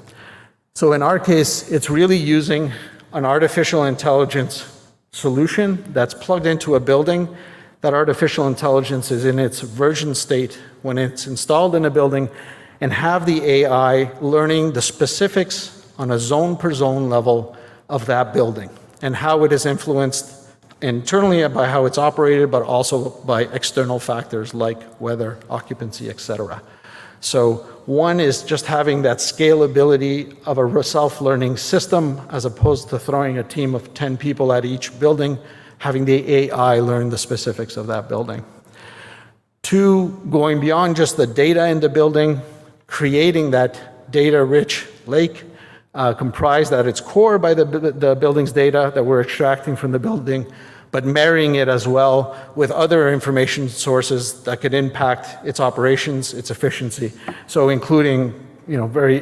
So in our case, it's really using an artificial intelligence solution that's plugged into a building. That artificial intelligence is in its virgin state when it's installed in a building, and have the AI learning the specifics on a zone per zone level of that building and how it is influenced internally by how it's operated, but also by external factors like weather, occupancy, etc. So one is just having that scalability of a self-learning system as opposed to throwing a team of 10 people at each building, having the AI learn the specifics of that building. Two, going beyond just the data in the building, creating that data-rich lake comprised at its core by the building's data that we're extracting from the building, but marrying it as well with other information sources that could impact its operations, its efficiency. So including, very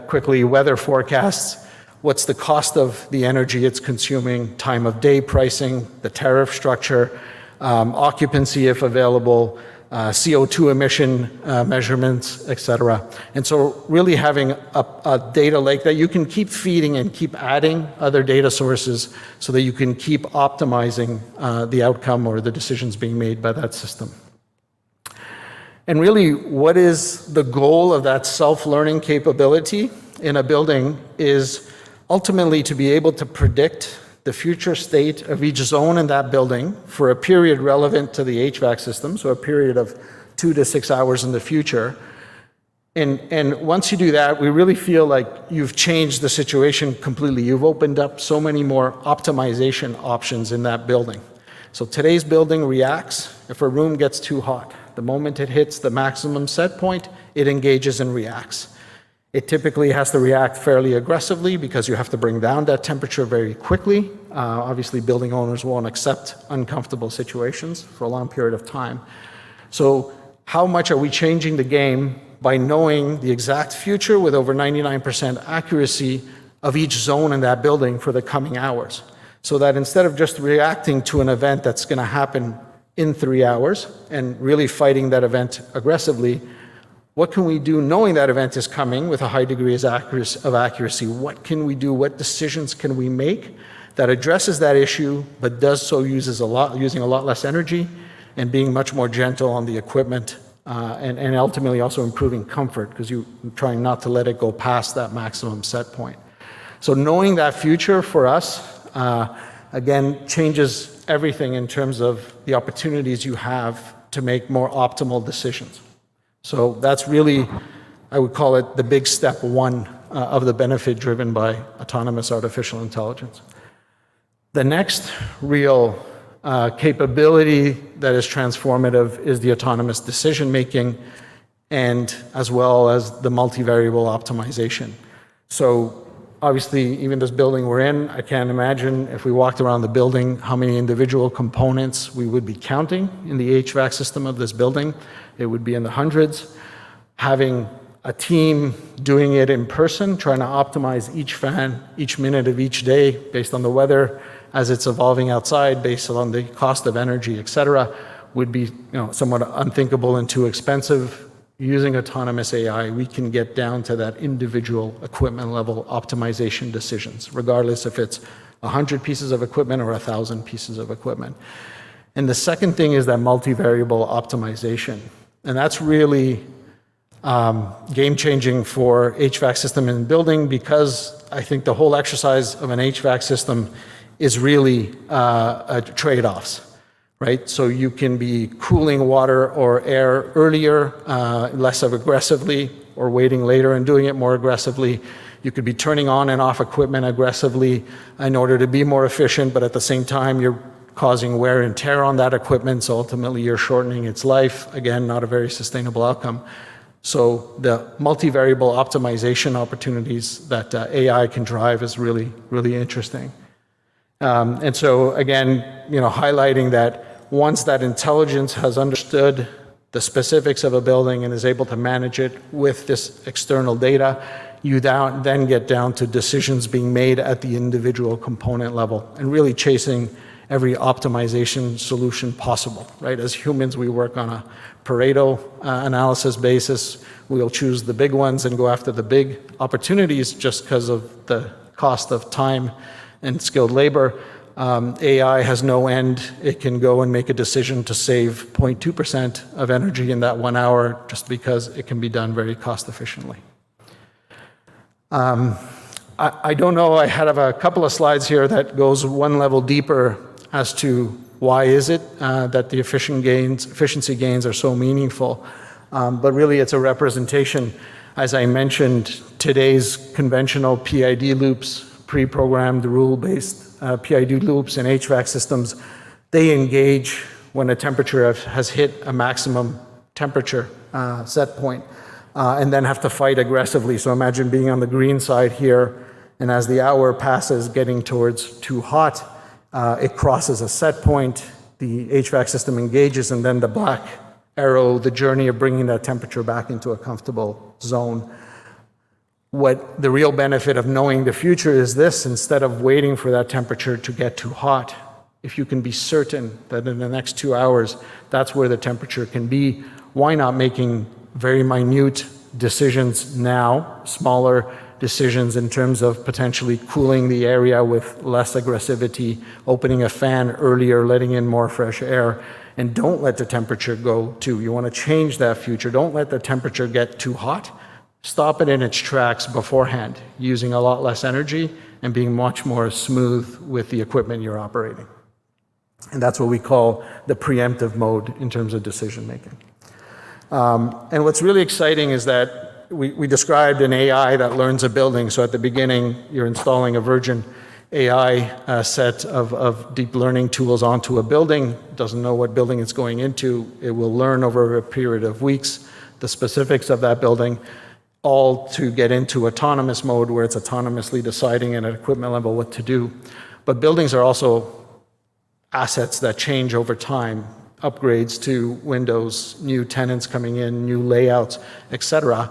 quickly, weather forecasts, what's the cost of the energy it's consuming, time of day pricing, the tariff structure, occupancy if available, CO2 emission measurements, et cetera. And so really having a data lake that you can keep feeding and keep adding other data sources so that you can keep optimizing the outcome or the decisions being made by that system. And really, what is the goal of that self-learning capability in a building is ultimately to be able to predict the future state of each zone in that building for a period relevant to the HVAC system, so a period of 2 to 6 hours in the future. And once you do that, we really feel like you've changed the situation completely. You've opened up so many more optimization options in that building. So today's building reacts if a room gets too hot. The moment it hits the maximum set point, it engages and reacts. It typically has to react fairly aggressively because you have to bring down that temperature very quickly. Obviously, building owners won't accept uncomfortable situations for a long period of time. So how much are we changing the game by knowing the exact future with over 99% accuracy of each zone in that building for the coming hours? So that instead of just reacting to an event that's going to happen in 3 hours and really fighting that event aggressively, what can we do knowing that event is coming with a high degree of accuracy? What can we do? What decisions can we make that addresses that issue, but does so using a lot less energy and being much more gentle on the equipment and ultimately also improving comfort because you're trying not to let it go past that maximum set point. So knowing that future for us, again, changes everything in terms of the opportunities you have to make more optimal decisions. So that's really, I would call it the big step one of the benefit driven by autonomous artificial intelligence. The next real capability that is transformative is the autonomous decision making and as well as the multivariable optimization. So obviously, even this building we're in, I can't imagine if we walked around the building how many individual components we would be counting in the HVAC system of this building. It would be in the hundreds. Having a team doing it in person, trying to optimize each fan, each minute of each day based on the weather as it's evolving outside, based on the cost of energy, et cetera, would be somewhat unthinkable and too expensive. Using autonomous AI, we can get down to that individual equipment level optimization decisions, regardless if it's 100 pieces of equipment or 1,000 pieces of equipment. And the second thing is that multivariable optimization. And that's really game-changing for HVAC system in building because I think the whole exercise of an HVAC system is really trade-offs. Right? So you can be cooling water or air earlier, less aggressively, or waiting later and doing it more aggressively. You could be turning on and off equipment aggressively in order to be more efficient, but at the same time, you're causing wear and tear on that equipment, so ultimately you're shortening its life. Again, not a very sustainable outcome. So the multivariable optimization opportunities that AI can drive is really, really interesting. And so again, highlighting that once that intelligence has understood the specifics of a building and is able to manage it with this external data, you then get down to decisions being made at the individual component level and really chasing every optimization solution possible, right? As humans, we work on a Pareto analysis basis. We'll choose the big ones and go after the big opportunities just because of the cost of time and skilled labor. AI has no end. It can go and make a decision to save 0.2% of energy in that 1 hour just because it can be done very cost efficiently. I don't know, I had a couple of slides here that goes one level deeper as to why is it that the efficiency gains are so meaningful. But really it's a representation, as I mentioned, today's conventional PID loops, pre-programmed rule-based PID loops and HVAC systems, they engage when a temperature has hit a maximum temperature set point, and then have to fight aggressively. So imagine being on the green side here, and as the hour passes, getting towards too hot, it crosses a set point, the HVAC system engages, and then the black arrow, the journey of bringing that temperature back into a comfortable zone. What the real benefit of knowing the future is this: instead of waiting for that temperature to get too hot, if you can be certain that in the next 2 hours, that's where the temperature can be, why not making very minute decisions now, smaller decisions in terms of potentially cooling the area with less aggressivity, opening a fan earlier, letting in more fresh air, and don't let the temperature go too. You want to change that future. Don't let the temperature get too hot. Stop it in its tracks beforehand, using a lot less energy and being much more smooth with the equipment you're operating. And that's what we call the preemptive mode in terms of decision making. And what's really exciting is that we described an AI that learns a building. So at the beginning, you're installing a virgin AI set of deep learning tools onto a building. It doesn't know what building it's going into. It will learn over a period of weeks the specifics of that building, all to get into autonomous mode where it's autonomously deciding at an equipment level what to do. But buildings are also assets that change over time, upgrades to windows, new tenants coming in, new layouts, etc.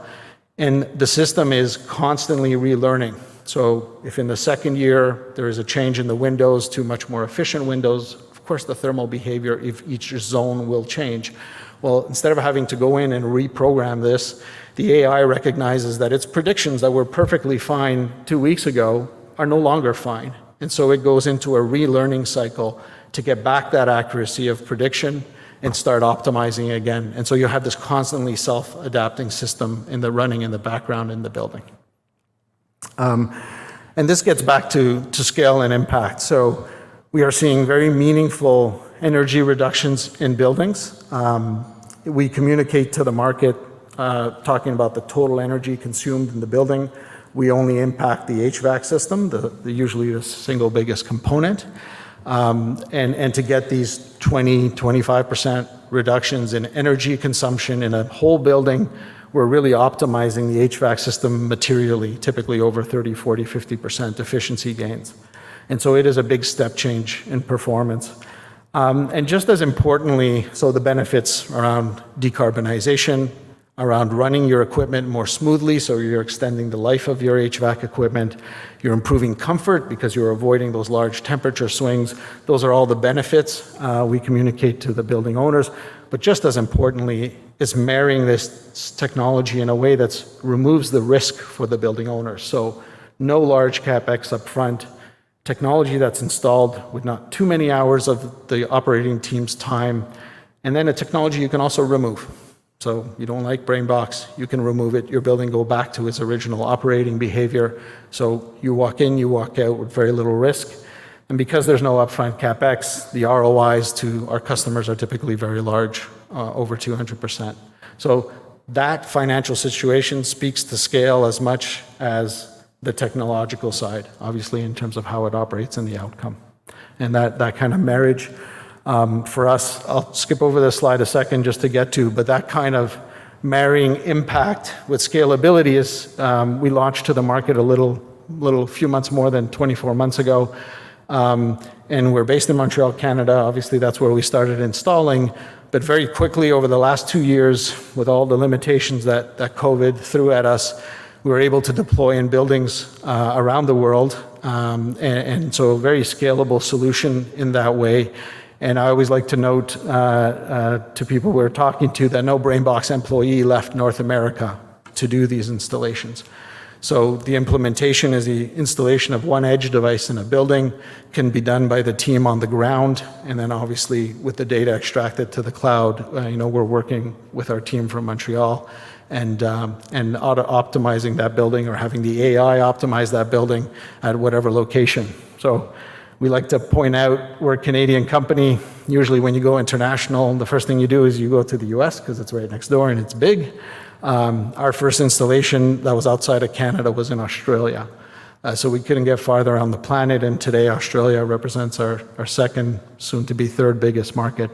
And the system is constantly relearning. So if in the second year there is a change in the windows to much more efficient windows, of course the thermal behavior of each zone will change. Well, instead of having to go in and reprogram this, the AI recognizes that its predictions that were perfectly fine 2 weeks ago are no longer fine. And so it goes into a relearning cycle to get back that accuracy of prediction and start optimizing again. And so you have this constantly self-adapting system running in the background in the building. And this gets back to scale and impact. So we are seeing very meaningful energy reductions in buildings. We communicate to the market talking about the total energy consumed in the building. We only impact the HVAC system, usually the single biggest component. And to get these 20-25% reductions in energy consumption in a whole building, we're really optimizing the HVAC system materially, typically over 30, 40, 50% efficiency gains. And so it is a big step change in performance. And just as importantly, so the benefits around decarbonization, around running your equipment more smoothly, so you're extending the life of your HVAC equipment, you're improving comfort because you're avoiding those large temperature swings. Those are all the benefits we communicate to the building owners. But just as importantly, is marrying this technology in a way that removes the risk for the building owners. So no large CapEx up front, technology that's installed with not too many hours of the operating team's time, and then a technology you can also remove. So you don't like Brainbox, you can remove it, your building go back to its original operating behavior. So you walk in, you walk out with very little risk. And because there's no upfront CapEx, the ROIs to our customers are typically very large, over 200%. So that financial situation speaks to scale as much as the technological side, obviously in terms of how it operates and the outcome. And that kind of marriage, for us, I'll skip over this slide a second just to get to, but that kind of marrying impact with scalability is, we launched to the market a few months more than 24 months ago. And we're based in Montreal, Canada. Obviously, that's where we started installing. But very quickly over the last 2 years, with all the limitations that COVID threw at us, we were able to deploy in buildings around the world. And so a very scalable solution in that way. And I always like to note to people we're talking to that no Brainbox employee left North America to do these installations. So the implementation is the installation of one edge device in a building, can be done by the team on the ground, and then obviously with the data extracted to the cloud, we're working with our team from Montreal and optimizing that building or having the AI optimize that building at whatever location. So We like to point out we're a Canadian company. Usually when you go international, the first thing you do is you go to the US because it's right next door and it's big. Our first installation that was outside of Canada was in Australia. So we couldn't get farther on the planet, and today Australia represents our second, soon to be third biggest market.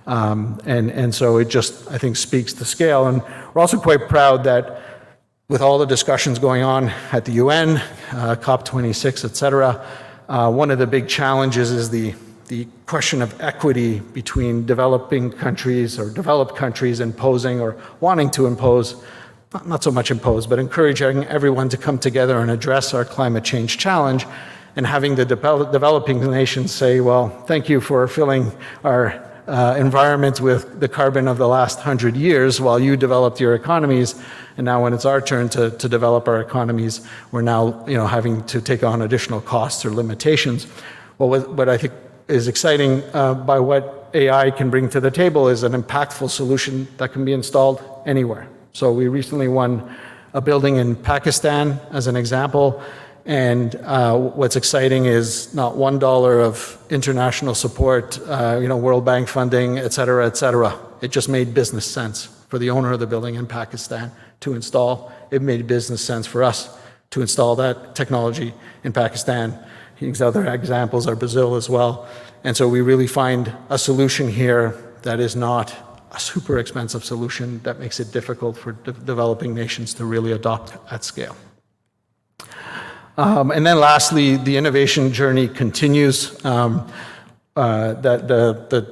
And so it just, I think, speaks to scale. And we're also quite proud that with all the discussions going on at the UN, COP26, et cetera, one of the big challenges is the question of equity between developing countries or developed countries imposing or wanting to impose, not so much impose, but encouraging everyone to come together and address our climate change challenge, and having the developing nations say, well, thank you for filling our environment with the carbon of the last 100 years while you developed your economies, and now when it's our turn to develop our economies, we're now having to take on additional costs or limitations. Well, what I think is exciting by what AI can bring to the table is an impactful solution that can be installed anywhere. So we recently won a building in Pakistan as an example, and what's exciting is not $1 of international support, World Bank funding, et cetera, et cetera. It just made business sense for the owner of the building in Pakistan to install. It made business sense for us to install that technology in Pakistan. Other examples are Brazil as well. And so we really find a solution here that is not a super expensive solution that makes it difficult for developing nations to really adopt at scale. And then lastly, the innovation journey continues. The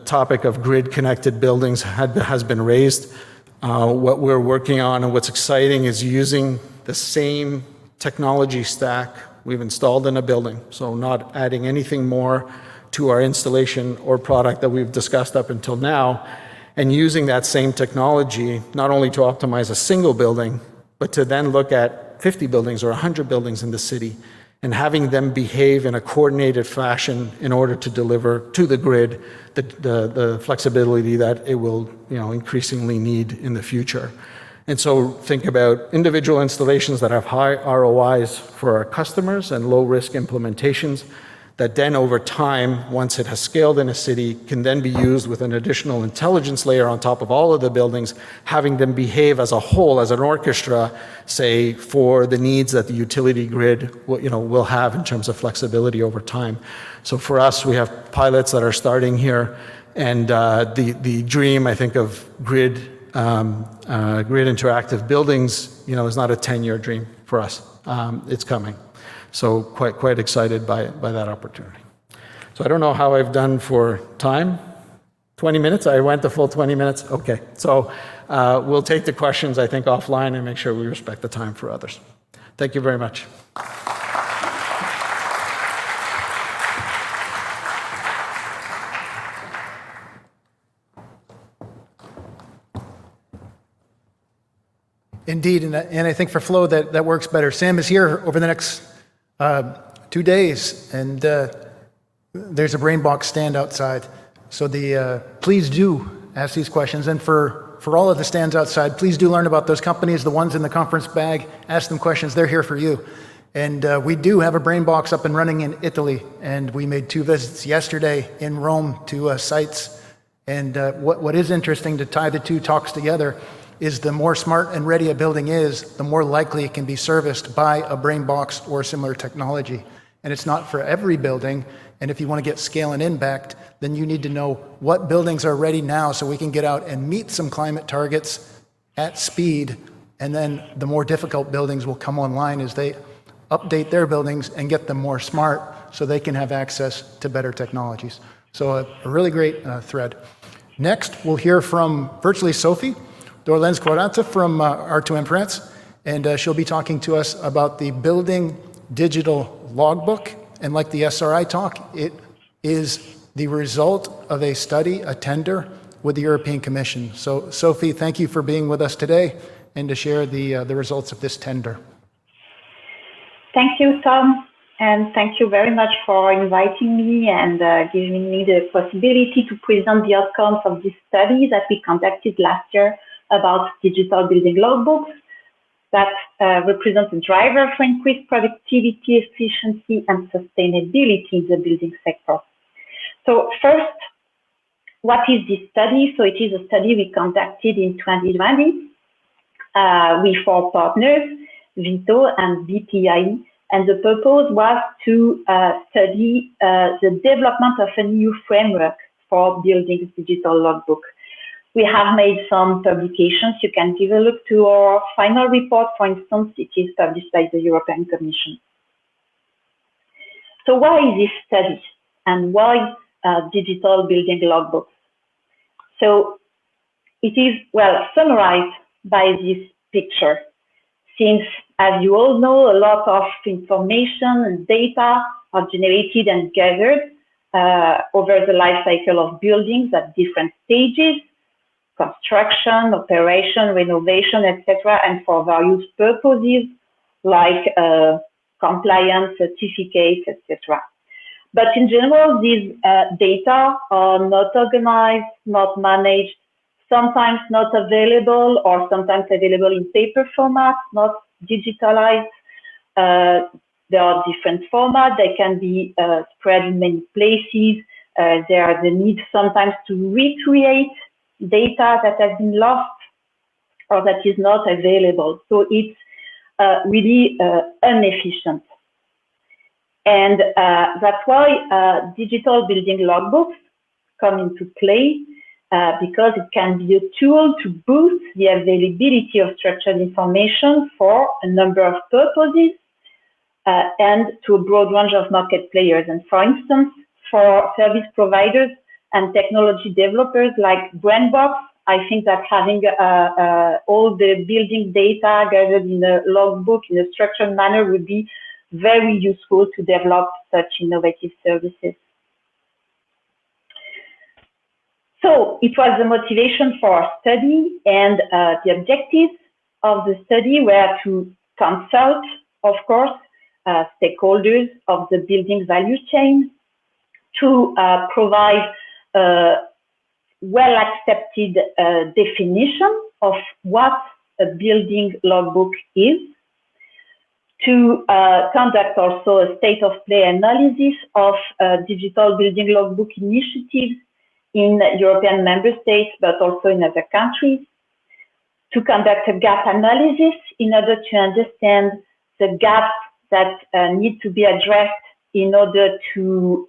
topic of grid-connected buildings has been raised. What we're working on and what's exciting is using the same technology stack we've installed in a building, so not adding anything more to our installation or product that we've discussed up until now, and using that same technology not only to optimize a single building, but to then look at 50 buildings or 100 buildings in the city and having them behave in a coordinated fashion in order to deliver to the grid the flexibility that it will increasingly need in the future. And so think about individual installations that have high ROIs for our customers and low-risk implementations that then over time, once it has scaled in a city, can then be used with an additional intelligence layer on top of all of the buildings, having them behave as a whole, as an orchestra, say, for the needs that the utility grid will have in terms of flexibility over time. So for us, we have pilots that are starting here, and the dream, I think, of grid interactive buildings, is not a 10-year dream for us. It's coming. So quite excited by that opportunity. So I don't know how I've done for time. 20 minutes? I went the full 20 minutes? Okay. So we'll take the questions, I think, offline and make sure we respect the time for others. Thank you very much. Indeed, and I think for Flo that works better. Sam is here over the next 2 days, and there's a Brainbox stand outside. So please do ask these questions, and for all of the stands outside, please do learn about those companies, the ones in the conference bag. Ask them questions; they're here for you. And we do have a Brainbox up and running in Italy, and we made 2 visits yesterday in Rome to sites. And what is interesting to tie the 2 talks together is the more smart and ready a building is, the more likely it can be serviced by a Brainbox or similar technology. And it's not for every building, and if you want to get scale and impact, then you need to know what buildings are ready now so we can get out and meet some climate targets at speed, and then the more difficult buildings will come online as they update their buildings and get them more smart so they can have access to better technologies. So a really great thread. Next, we'll hear from virtually Sophie Dorlens-Quaranta from R2M France, and she'll be talking to us about the Building Digital Logbook. And like the SRI talk, it is the result of a study, a tender, with the European Commission. So Sophie, thank you for being with us today and to share the results of this tender. Thank you, Tom, and thank you very much for inviting me and giving me the possibility to present the outcomes of this study that we conducted last year about digital building logbooks. that represent a driver for increased productivity, efficiency, and sustainability in the building sector. So first, what is this study? So it is a study we conducted in 2020 with our partners, Vito and BPI, and the purpose was to study the development of a new framework for buildings digital logbook. We have made some publications. You can give a look to our final report. For instance, it is published by the European Commission. So why is this study and why digital building logbooks? So it is, well, summarized by this picture. Since, as you all know, a lot of information and data are generated and gathered over the life cycle of buildings at different stages, construction, operation, renovation, etc., and for various purposes like compliance, certificates, etc. But in general, these data are not organized, not managed, sometimes not available, or sometimes available in paper format, not digitalized. There are different formats. They can be spread in many places. There are the need sometimes to recreate data that has been lost or that is not available. So it's really inefficient. And that's why digital building logbooks come into play, because it can be a tool to boost the availability of structured information for a number of purposes and to a broad range of market players. And for instance, for service providers and technology developers like Brainbox, I think that having all the building data gathered in a logbook in a structured manner would be very useful to develop such innovative services. So it was the motivation for our study, and the objectives of the study were to consult, of course, stakeholders of the building value chain, to provide a well-accepted definition of what a building logbook is, to conduct also a state-of-play analysis of digital building logbook initiatives in European member states, but also in other countries, to conduct a gap analysis in order to understand the gaps that need to be addressed in order to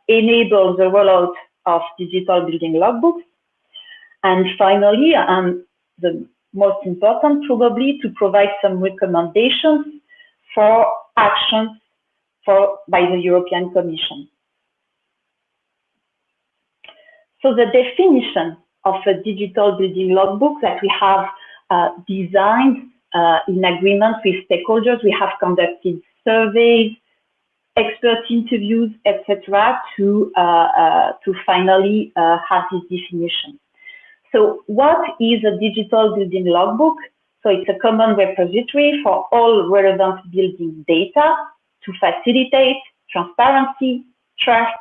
enable the rollout of digital building logbooks. And finally, the most important probably, to provide some recommendations for actions by the European Commission. So the definition of a digital building logbook that we have designed in agreement with stakeholders, we have conducted surveys, expert interviews, etc., to finally have this definition. So what is a digital building logbook? So it's a common repository for all relevant building data to facilitate transparency, trust,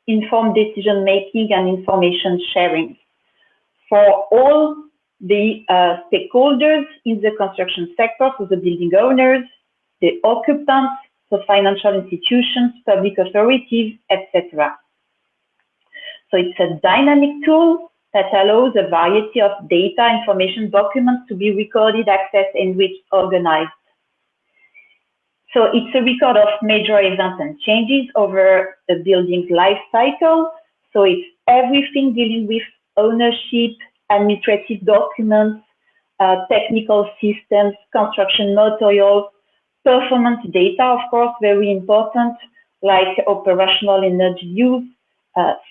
informed decision-making, and information sharing for all the stakeholders in the construction sector, so the building owners, the occupants, the financial institutions, public authorities, etc. So it's a dynamic tool that allows a variety of data, information, documents to be recorded, accessed, enriched, organized. So it's a record of major events and changes over the building's life cycle. So it's everything dealing with ownership, administrative documents, technical systems, construction materials, performance data, of course, very important, like operational energy use,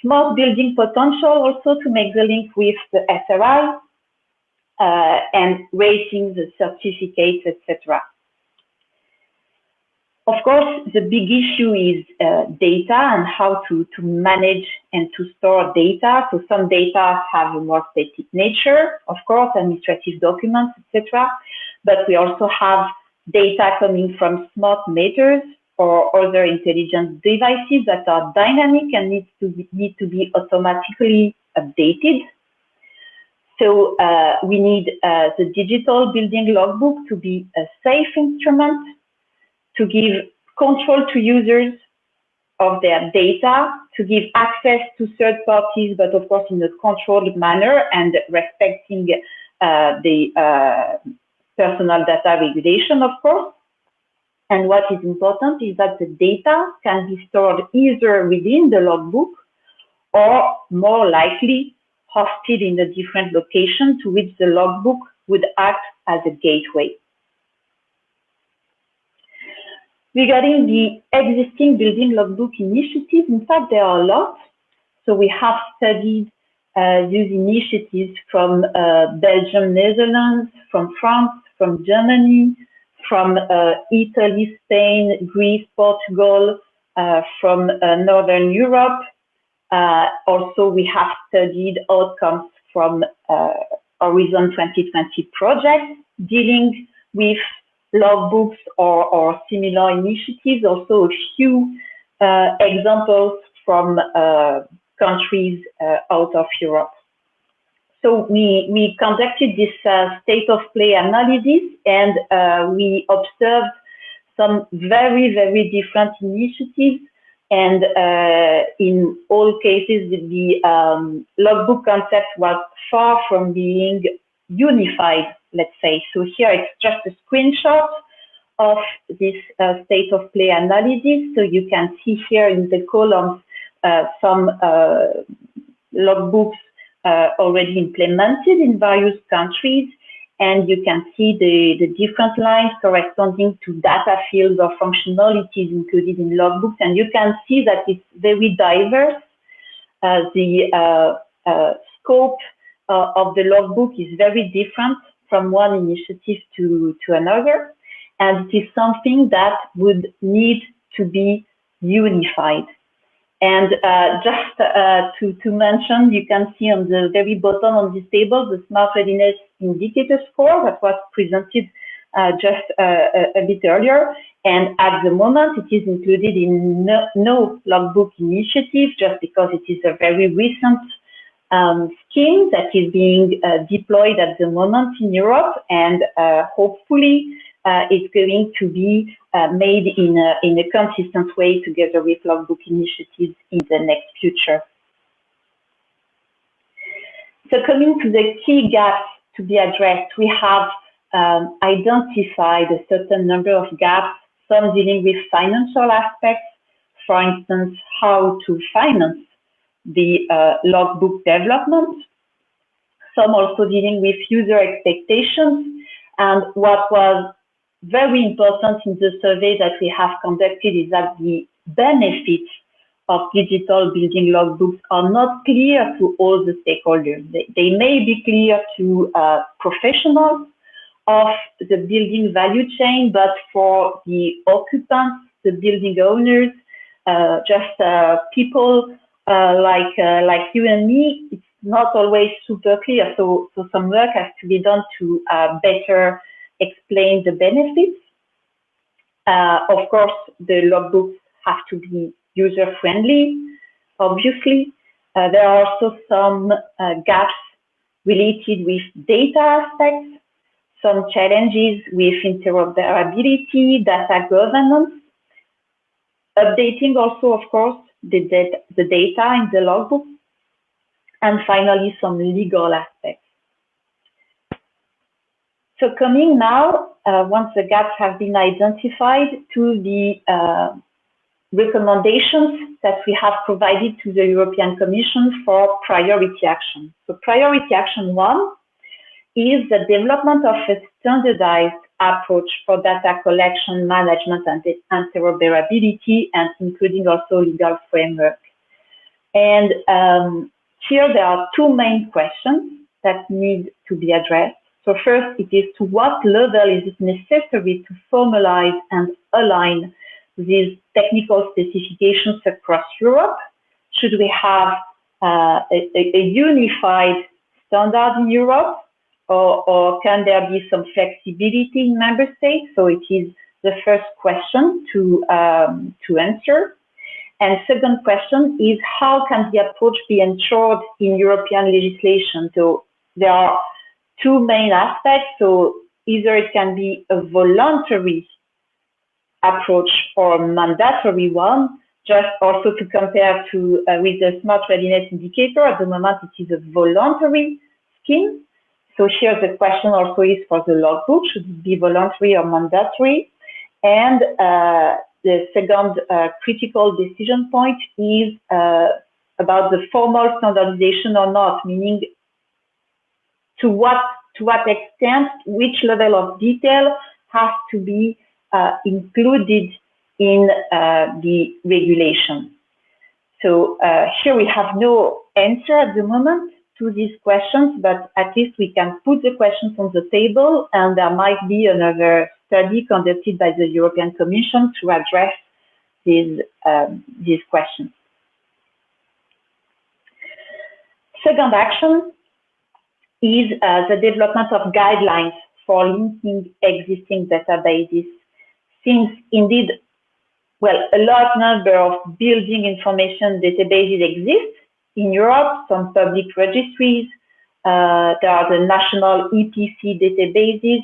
smart building potential also to make the link with the SRI, and ratings, certificates, etc. Of course, the big issue is data and how to manage and to store data. So some data have a more static nature, of course, administrative documents, etc. But we also have data coming from smart meters or other intelligent devices that are dynamic and need to be automatically updated. So we need the digital building logbook to be a safe instrument, to give control to users of their data, to give access to third parties, but of course in a controlled manner and respecting the personal data regulation, of course. And what is important is that the data can be stored either within the logbook or more likely hosted in a different location to which the logbook would act as a gateway. Regarding the existing building logbook initiatives, in fact, there are a lot. So we have studied these initiatives from Belgium, Netherlands, from France, from Germany, from Italy, Spain, Greece, Portugal, from Northern Europe. Also, we have studied outcomes from Horizon 2020 projects dealing with logbooks or similar initiatives. Also, a few examples from countries out of Europe. So we conducted this state of play analysis, and we observed some very, very different initiatives. And in all cases, the logbook concept was far from being unified, let's say. So here it's just a screenshot of this state of play analysis. So you can see here in the columns some logbooks already implemented in various countries, and you can see the different lines corresponding to data fields or functionalities included in logbooks, and you can see that it's very diverse. The scope of the logbook is very different from one initiative to another, and it is something that would need to be unified. And just to mention, you can see on the very bottom of this table the Smart Readiness Indicator score that was presented just a bit earlier. And at the moment, it is included in no logbook initiative, just because it is a very recent scheme that is being deployed at the moment in Europe, and hopefully it's going to be made in a consistent way together with logbook initiatives in the next future. So coming to the key gaps to be addressed, we have identified a certain number of gaps, some dealing with financial aspects, for instance, how to finance the logbook development, some also dealing with user expectations, and what was very important in the survey that we have conducted is that the benefits of digital building logbooks are not clear to all the stakeholders. They may be clear to professionals of the building value chain, but for the occupants, the building owners, just people like you and me, it's not always super clear. So some work has to be done to better explain the benefits. Of course, the logbooks have to be user-friendly, obviously. There are also some gaps related with data aspects, some challenges with interoperability, data governance, updating also, of course, the data in the logbook, and finally, some legal aspects. So coming now, once the gaps have been identified, to the recommendations that we have provided to the European Commission for priority action. So priority action 1 is the development of a standardized approach for data collection, management, and interoperability, and including also legal framework. And here there are two main questions that need to be addressed. So first, it is to what level is it necessary to formalize and align these technical specifications across Europe? Should we have a unified standard in Europe, or can there be some flexibility in member states? So it is the first question to answer. And second question is, how can the approach be ensured in European legislation? So there are two main aspects. So either it can be a voluntary approach or a mandatory one, just also to compare to with the Smart Readiness Indicator. At the moment, it is a voluntary scheme. So here the question also is for the logbook, should it be voluntary or mandatory? And the second critical decision point is about the formal standardization or not, meaning to what extent, which level of detail has to be included in the regulation. So here we have no answer at the moment to these questions, but at least we can put the questions on the table, and there might be another study conducted by the European Commission to address these questions. Second action is the development of guidelines for linking existing databases, since indeed, well, a large number of building information databases exist in Europe, some public registries, there are the national EPC databases,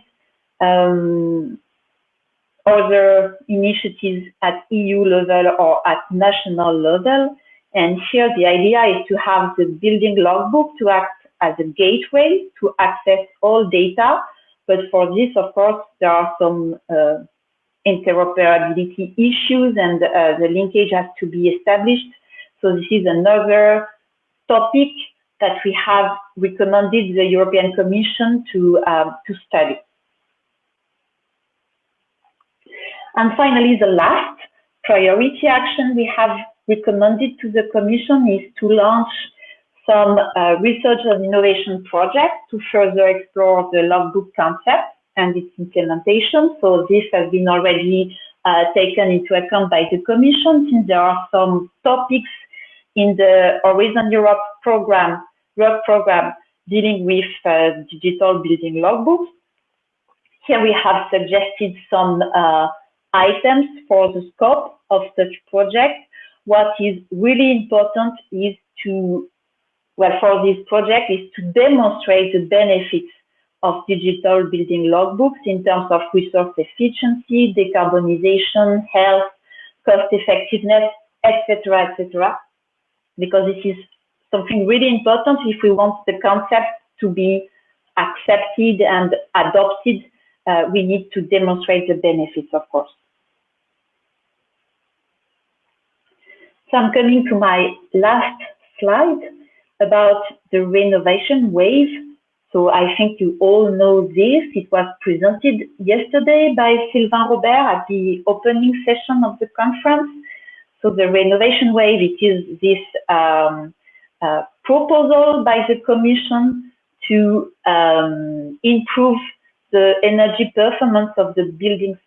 other initiatives at EU level or at national level. And here the idea is to have the building logbook to act as a gateway to access all data. But for this, of course, there are some interoperability issues, and the linkage has to be established. So this is another topic that we have recommended the European Commission to study. And finally, the last priority action we have recommended to the Commission is to launch some research and innovation projects to further explore the logbook concept and its implementation. So this has been already taken into account by the Commission, since there are some topics in the Horizon Europe program, work program, dealing with digital building logbooks. Here we have suggested some items for the scope of such project. What is really important is to, well, for this project is to demonstrate the benefits of digital building logbooks in terms of resource efficiency, decarbonization, health, cost effectiveness, etc., etc. Because this is something really important if we want the concept to be accepted and adopted. We need to demonstrate the benefits, of course. So I'm coming to my last slide about the renovation wave. So I think you all know this. It was presented yesterday by Sylvain Robert at the opening session of the conference. So the renovation wave, it is this proposal by the Commission to improve the energy performance of the building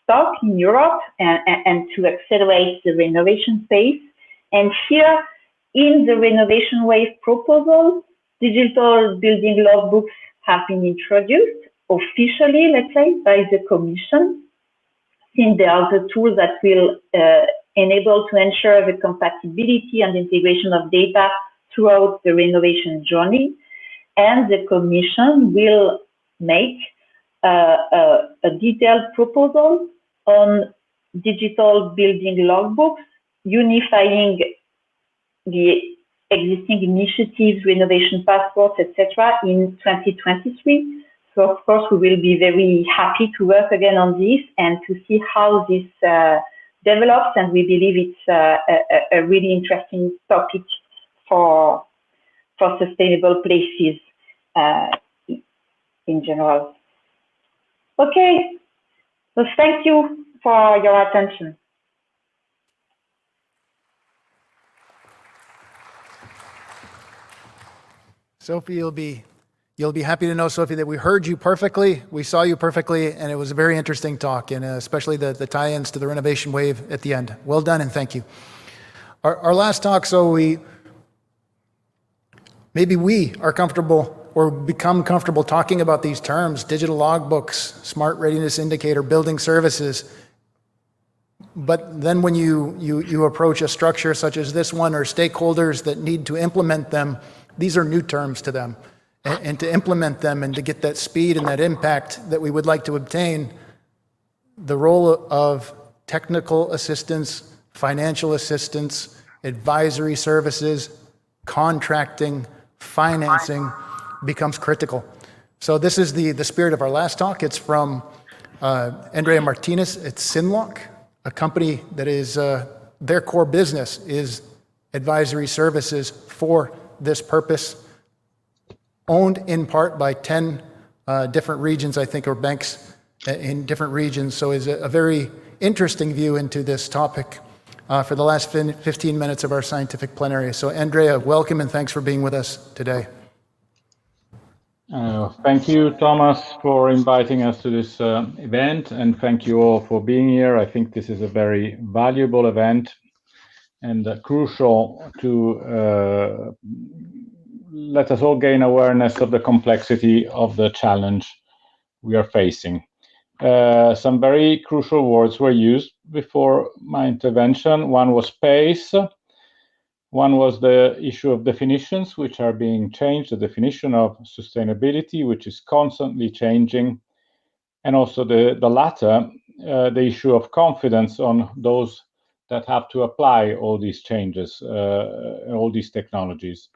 stock in Europe and to accelerate the renovation pace. And here in the renovation wave proposal, digital building logbooks have been introduced officially, let's say, by the Commission, since they are the tools that will enable to ensure the compatibility and integration of data throughout the renovation journey. And the Commission will make a detailed proposal on digital building logbooks, unifying the existing initiatives, renovation passports, etc. in 2023. So of course we will be very happy to work again on this and to see how this develops, and we believe it's a really interesting topic for sustainable places in general. Okay, so thank you for your attention. Sophie, you'll be happy to know, Sophie, that we heard you perfectly, we saw you perfectly, and it was a very interesting talk, and especially the tie-ins to the renovation wave at the end. Well done, and thank you. Our last talk, so maybe we are comfortable or become comfortable talking about these terms: digital logbooks, smart readiness indicator, building services. But then when you approach a structure such as this one, or stakeholders that need to implement them, these are new terms to them. and to implement them and to get that speed and that impact that we would like to obtain, the role of technical assistance, financial assistance, advisory services, contracting, financing becomes critical. So this is the spirit of our last talk. It's from Andrea Martinez at Synlock, a company that is, their core business is advisory services for this purpose, owned in part by 10 different regions, I think, or banks in different regions. So it's a very interesting view into this topic for the last 15 minutes of our scientific plenary. So Andrea, welcome and thanks for being with us today. Thank you, Thomas, for inviting us to this event, and thank you all for being here. I think this is a very valuable event and crucial to let us all gain awareness of the complexity of the challenge we are facing. Some very crucial words were used before my intervention. One was pace. One was the issue of definitions, which are being changed, the definition of sustainability, which is constantly changing, and also the latter, the issue of confidence on those that have to apply all these changes, all these technologies.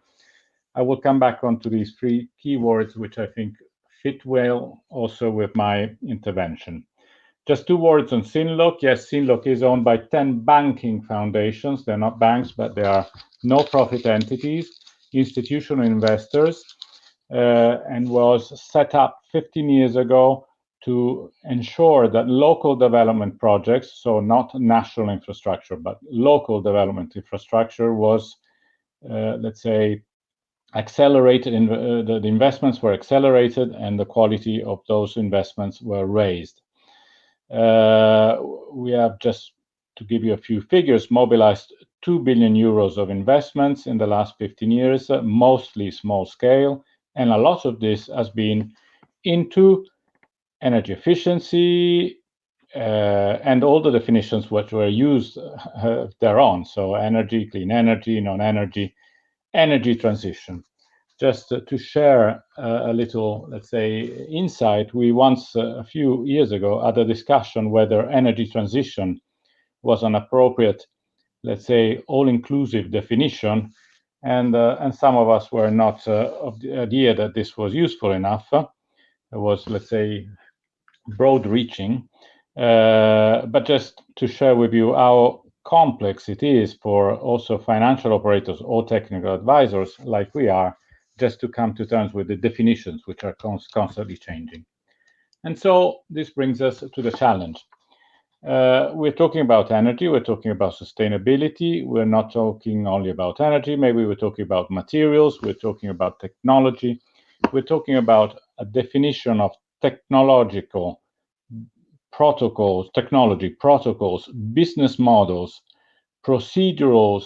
I will come back onto these three keywords, which I think fit well also with my intervention. Just two words on Synlock. Yes, Synlock is owned by 10 banking foundations. They're not banks, but they are no-profit entities, institutional investors, and was set up 15 years ago to ensure that local development projects, so not national infrastructure, but local development infrastructure was, let's say, accelerated, the investments were accelerated and the quality of those investments were raised. We have, just to give you a few figures, mobilized 2 billion euros of investments in the last 15 years, mostly small scale, and a lot of this has been into energy efficiency and all the definitions which were used thereon. So energy, clean energy, non-energy, energy transition. Just to share a little, let's say, insight, we once, a few years ago, had a discussion whether energy transition was an appropriate, let's say, all-inclusive definition, and some of us were not of the idea that this was useful enough. It was, let's say, broad-reaching, but just to share with you how complex it is for also financial operators or technical advisors like we are, just to come to terms with the definitions, which are constantly changing. And so this brings us to the challenge. We're talking about energy, we're talking about sustainability, we're not talking only about energy, maybe we're talking about materials, we're talking about technology, we're talking about a definition of technological protocols, technology protocols, business models, procedural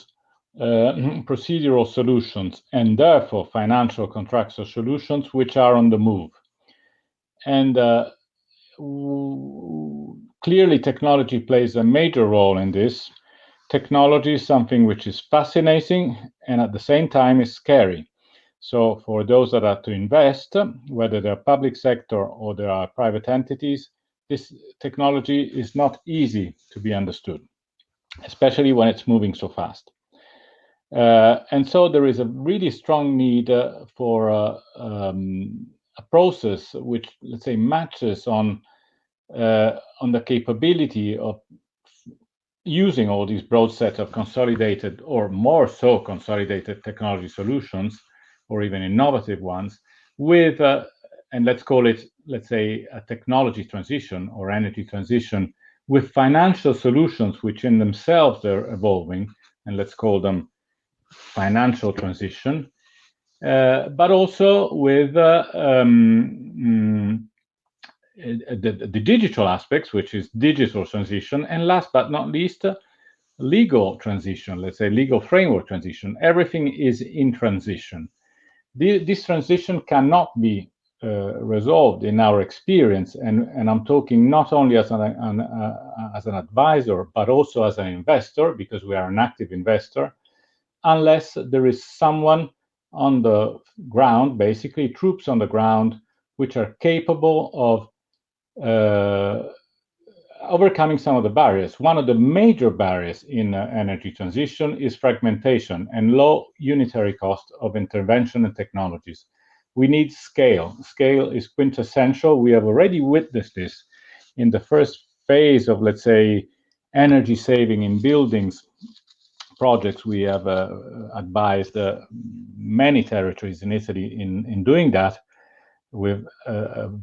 solutions, and therefore financial contractual solutions which are on the move. And clearly technology plays a major role in this. Technology is something which is fascinating and at the same time is scary. So for those that are to invest, whether they're public sector or they are private entities, this technology is not easy to be understood, especially when it's moving so fast. And so there is a really strong need for a process which, let's say, matches on the capability of using all these broad set of consolidated or more so consolidated technology solutions, or even innovative ones, with, and let's call it, let's say, a technology transition or energy transition, with financial solutions which in themselves are evolving, and let's call them financial transition, but also with the digital aspects, which is digital transition, and last but not least, legal transition, let's say legal framework transition. Everything is in transition. This transition cannot be resolved in our experience, and I'm talking not only as an advisor, but also as an investor, because we are an active investor, unless there is someone on the ground, basically troops on the ground, which are capable of overcoming some of the barriers. One of the major barriers in energy transition is fragmentation and low unitary cost of intervention and technologies. We need scale. Scale is quintessential. We have already witnessed this in the first phase of, let's say, energy saving in buildings projects. We have advised many territories in Italy in doing that with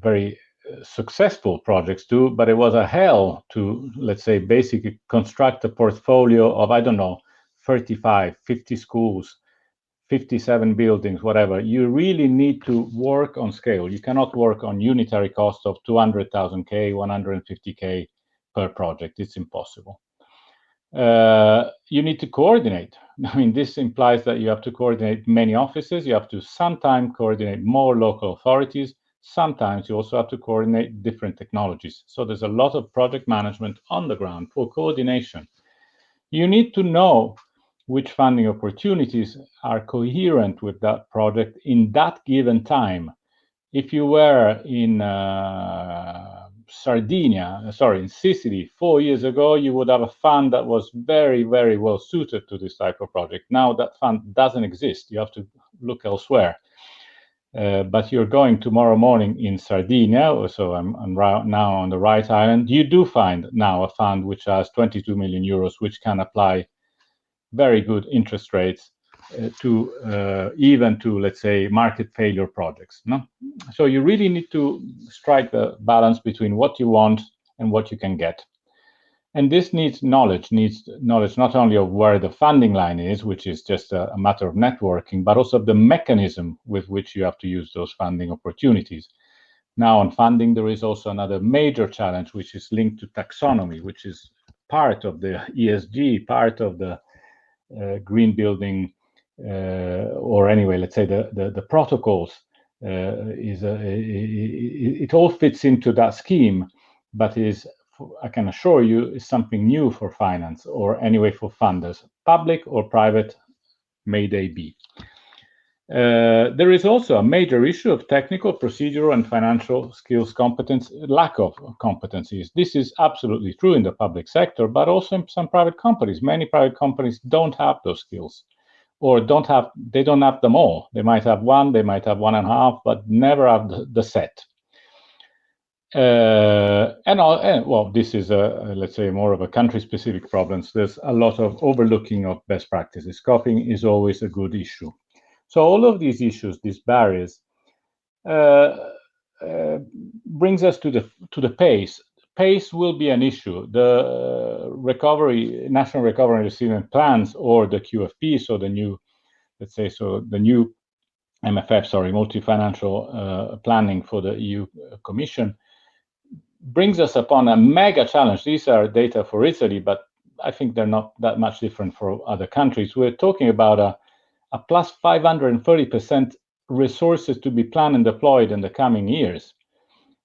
very successful projects too, but it was a hell to, let's say, basically construct a portfolio of, I don't know, 35, 50 schools, 57 buildings, whatever. You really need to work on scale. You cannot work on unitary cost of 200,000K, 150K per project. It's impossible. You need to coordinate. I mean, this implies that you have to coordinate many offices. You have to sometimes coordinate more local authorities. Sometimes you also have to coordinate different technologies. So there's a lot of project management on the ground for coordination. You need to know which funding opportunities are coherent with that project in that given time. If you were in in Sicily 4 years ago, you would have a fund that was very, very well suited to this type of project. Now that fund doesn't exist. You have to look elsewhere. But you're going tomorrow morning in Sardinia, so I'm now on the right island. You do find now a fund which has 22 million euros, which can apply very good interest rates even to, let's say, market failure projects. No? So you really need to strike the balance between what you want and what you can get. And this needs knowledge not only of where the funding line is, which is just a matter of networking, but also of the mechanism with which you have to use those funding opportunities. Now on funding, there is also another major challenge, which is linked to taxonomy, which is part of the ESG, part of the green building, or anyway, let's say the protocols. It all fits into that scheme, but is, I can assure you, is something new for finance, or anyway for funders, public or private may they be. There is also a major issue of technical, procedural, and financial skills competence, lack of competencies. This is absolutely true in the public sector, but also in some private companies. Many private companies don't have those skills, or they don't have them all. They might have one, they might have 1.5, but never have the set. Well, this is let's say more of a country-specific problem. There's a lot of overlooking of best practices. Copying is always a good issue. So all of these issues, these barriers, brings us to the pace. Pace will be an issue. The National Recovery and Resilience Plans, or the QFP, so the new, let's say, the new MFF, multi-financial planning for the EU Commission, brings us upon a mega challenge. These are data for Italy, but I think they're not that much different for other countries. We're talking about a plus 530% resources to be planned and deployed in the coming years,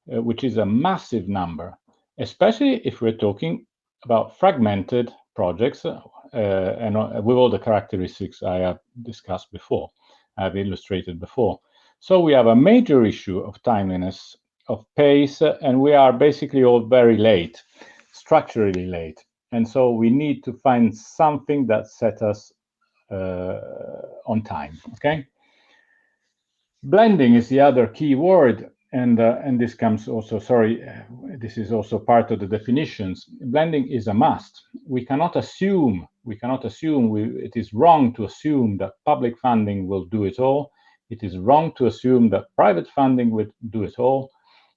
which is a massive number, especially if we're talking about fragmented projects and with all the characteristics I have discussed before, I've illustrated before. So we have a major issue of timeliness, of pace, and we are basically all very late, structurally late. And so we need to find something that sets us on time, okay? Blending is the other key word, and this comes also, this is also part of the definitions. Blending is a must. We cannot assume, it is wrong to assume that public funding will do it all. It is wrong to assume that private funding will do it all.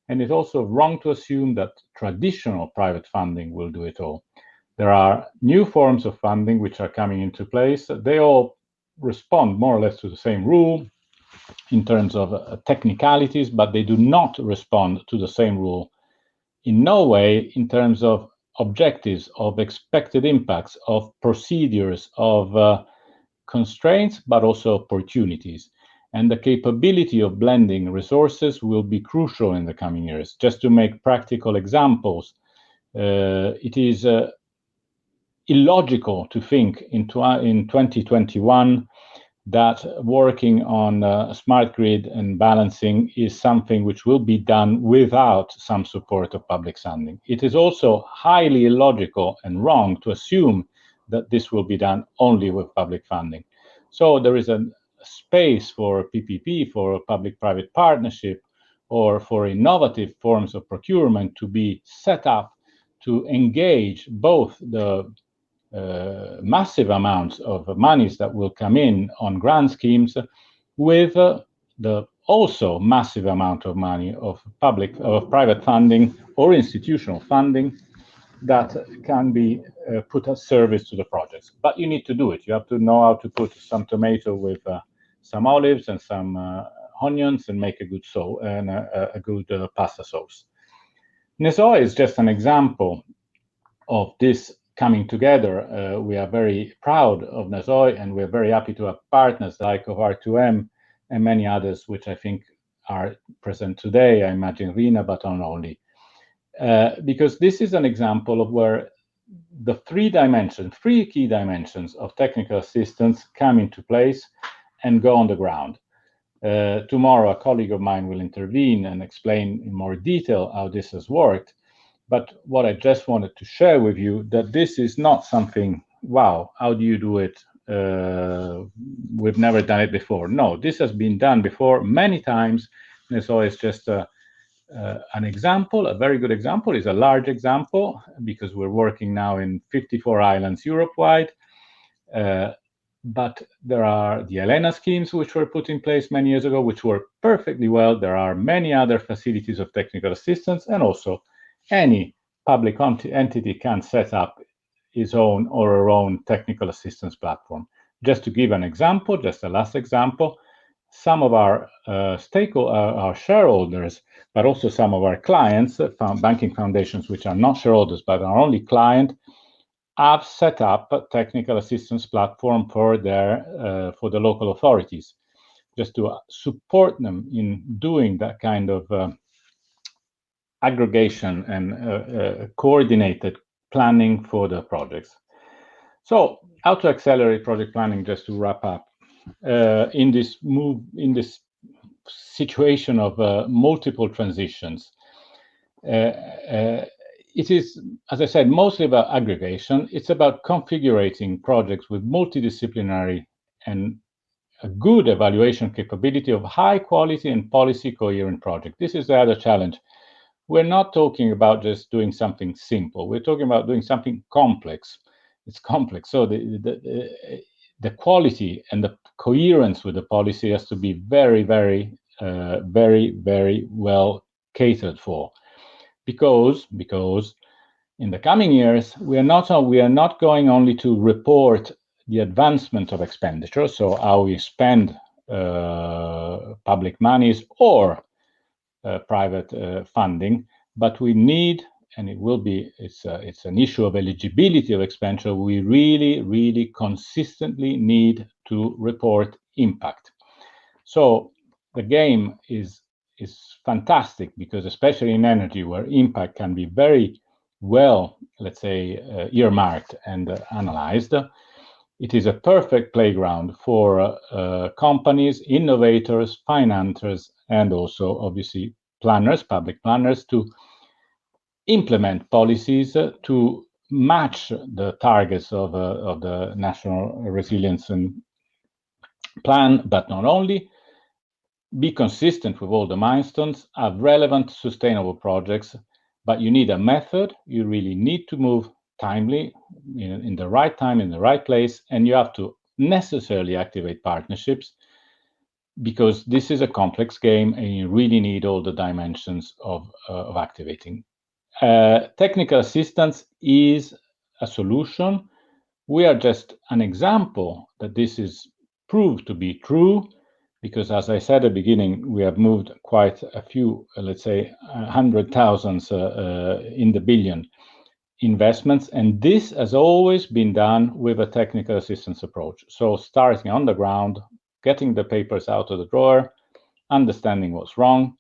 And it's also wrong to assume that traditional private funding will do it all. There are new forms of funding which are coming into place. They all respond more or less to the same rule in terms of technicalities, but they do not respond to the same rule in no way in terms of objectives, of expected impacts, of procedures, of constraints, but also opportunities. And the capability of blending resources will be crucial in the coming years. Just to make practical examples, it is illogical to think in 2021 that working on smart grid and balancing is something which will be done without some support of public funding. It is also highly illogical and wrong to assume that this will be done only with public funding. So there is a space for PPP, for public-private partnership, or for innovative forms of procurement to be set up to engage both the massive amounts of monies that will come in on grant schemes with the also massive amount of money of private funding or institutional funding that can be put as service to the projects. But you need to do it. You have to know how to put some tomato with some olives and some onions and make a good a good pasta sauce. NESO is just an example of this coming together. We are very proud of NESOI, and we're very happy to have partners like of R2M and many others, which I think are present today. I imagine Rina, but not only. Because this is an example of where the three key dimensions of technical assistance come into place and go on the ground. Tomorrow, a colleague of mine will intervene and explain in more detail how this has worked. But what I just wanted to share with you, that this is not something, wow, how do you do it? We've never done it before. No, this has been done before many times. And so it's just an example, a very good example, is a large example, because we're working now in 54 islands Europe-wide. But there are the ELENA schemes, which were put in place many years ago, which work perfectly well. There are many other facilities of technical assistance, and also any public entity can set up his own or her own technical assistance platform. Just to give an example, just a last example, some of our our shareholders, but also some of our clients, banking foundations, which are not shareholders but are only client, have set up a technical assistance platform for for the local authorities, just to support them in doing that kind of aggregation and coordinated planning for the projects. So, how to accelerate project planning? Just to wrap up, in this situation of multiple transitions, it is, as I said, mostly about aggregation. It's about configuring projects with multidisciplinary and a good evaluation capability of high quality and policy coherent project. This is the other challenge. We're not talking about just doing something simple. We're talking about doing something complex. It's complex. So the quality and the coherence with the policy has to be very, very, very well catered for. Because in the coming years, we are not going only to report the advancement of expenditure, so how we spend public monies or private funding, but we need, and it's an issue of eligibility of expenditure. We really consistently need to report impact. So the game is fantastic, because especially in energy, where impact can be very well, let's say, earmarked and analyzed, it is a perfect playground for companies, innovators, financiers, and also obviously planners, public planners, to implement policies to match the targets of the National Resilience and Plan, but not only, be consistent with all the milestones, have relevant, sustainable projects, but you need a method. You really need to move timely, in the right time, in the right place, and you have to necessarily activate partnerships, because this is a complex game and you really need all the dimensions of activating. Technical assistance is a solution. We are just an example that this is proved to be true, because as I said at the beginning, we have moved quite a few, let's say, 100,000 in the billion investments, and this has always been done with a technical assistance approach. So starting on the ground, getting the papers out of the drawer, understanding what's wrong,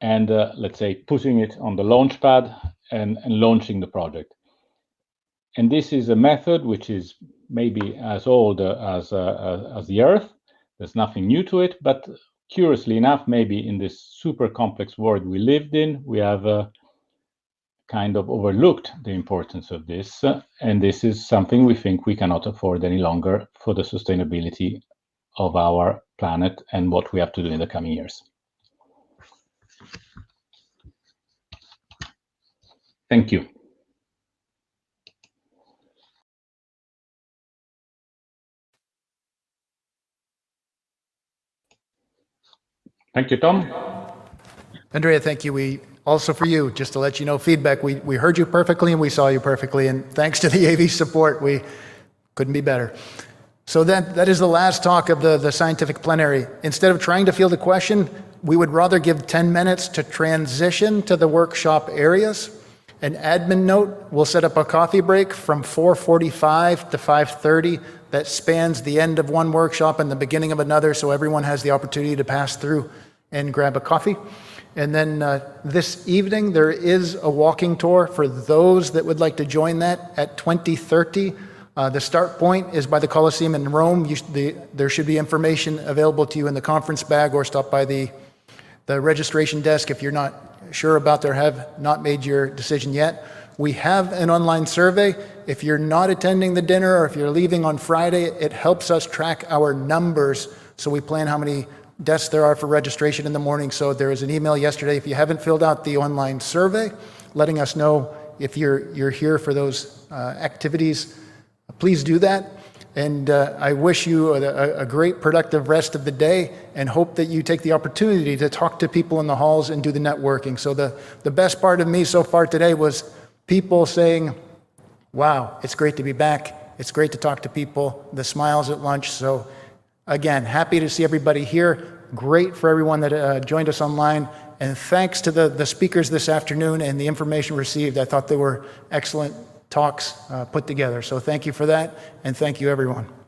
and let's say putting it on the launch pad and launching the project. And this is a method which is maybe as old as the Earth. There's nothing new to it, but curiously enough, maybe in this super complex world we lived in, we have kind of overlooked the importance of this, and this is something we think we cannot afford any longer for the sustainability of our planet and what we have to do in the coming years. Thank you. Thank you, Tom. Andrea, thank you. We also for you, just to let you know, feedback, we heard you perfectly and we saw you perfectly, and thanks to the AV support, we couldn't be better. So that is the last talk of the scientific plenary. Instead of trying to field a question, we would rather give 10 minutes to transition to the workshop areas. An admin note, we'll set up a coffee break from 4:45 to 5:30 that spans the end of one workshop and the beginning of another, so everyone has the opportunity to pass through and grab a coffee. And then this evening, there is a walking tour for those that would like to join that at 20:30. The start point is by the Colosseum in Rome. There should be information available to you in the conference bag, or stop by the registration desk if you're not sure about or have not made your decision yet. We have an online survey. If you're not attending the dinner or if you're leaving on Friday, it helps us track our numbers. So we plan how many desks there are for registration in the morning. So there was an email yesterday. If you haven't filled out the online survey, letting us know if you're here for those activities, please do that. And I wish you a great productive rest of the day, and hope that you take the opportunity to talk to people in the halls and do the networking. So the best part of me so far today was people saying, wow, it's great to be back. It's great to talk to people, the smiles at lunch. So again, happy to see everybody here. Great for everyone that joined us online. And thanks to the speakers this afternoon and the information received. I thought they were excellent talks put together. So thank you for that, and thank you everyone.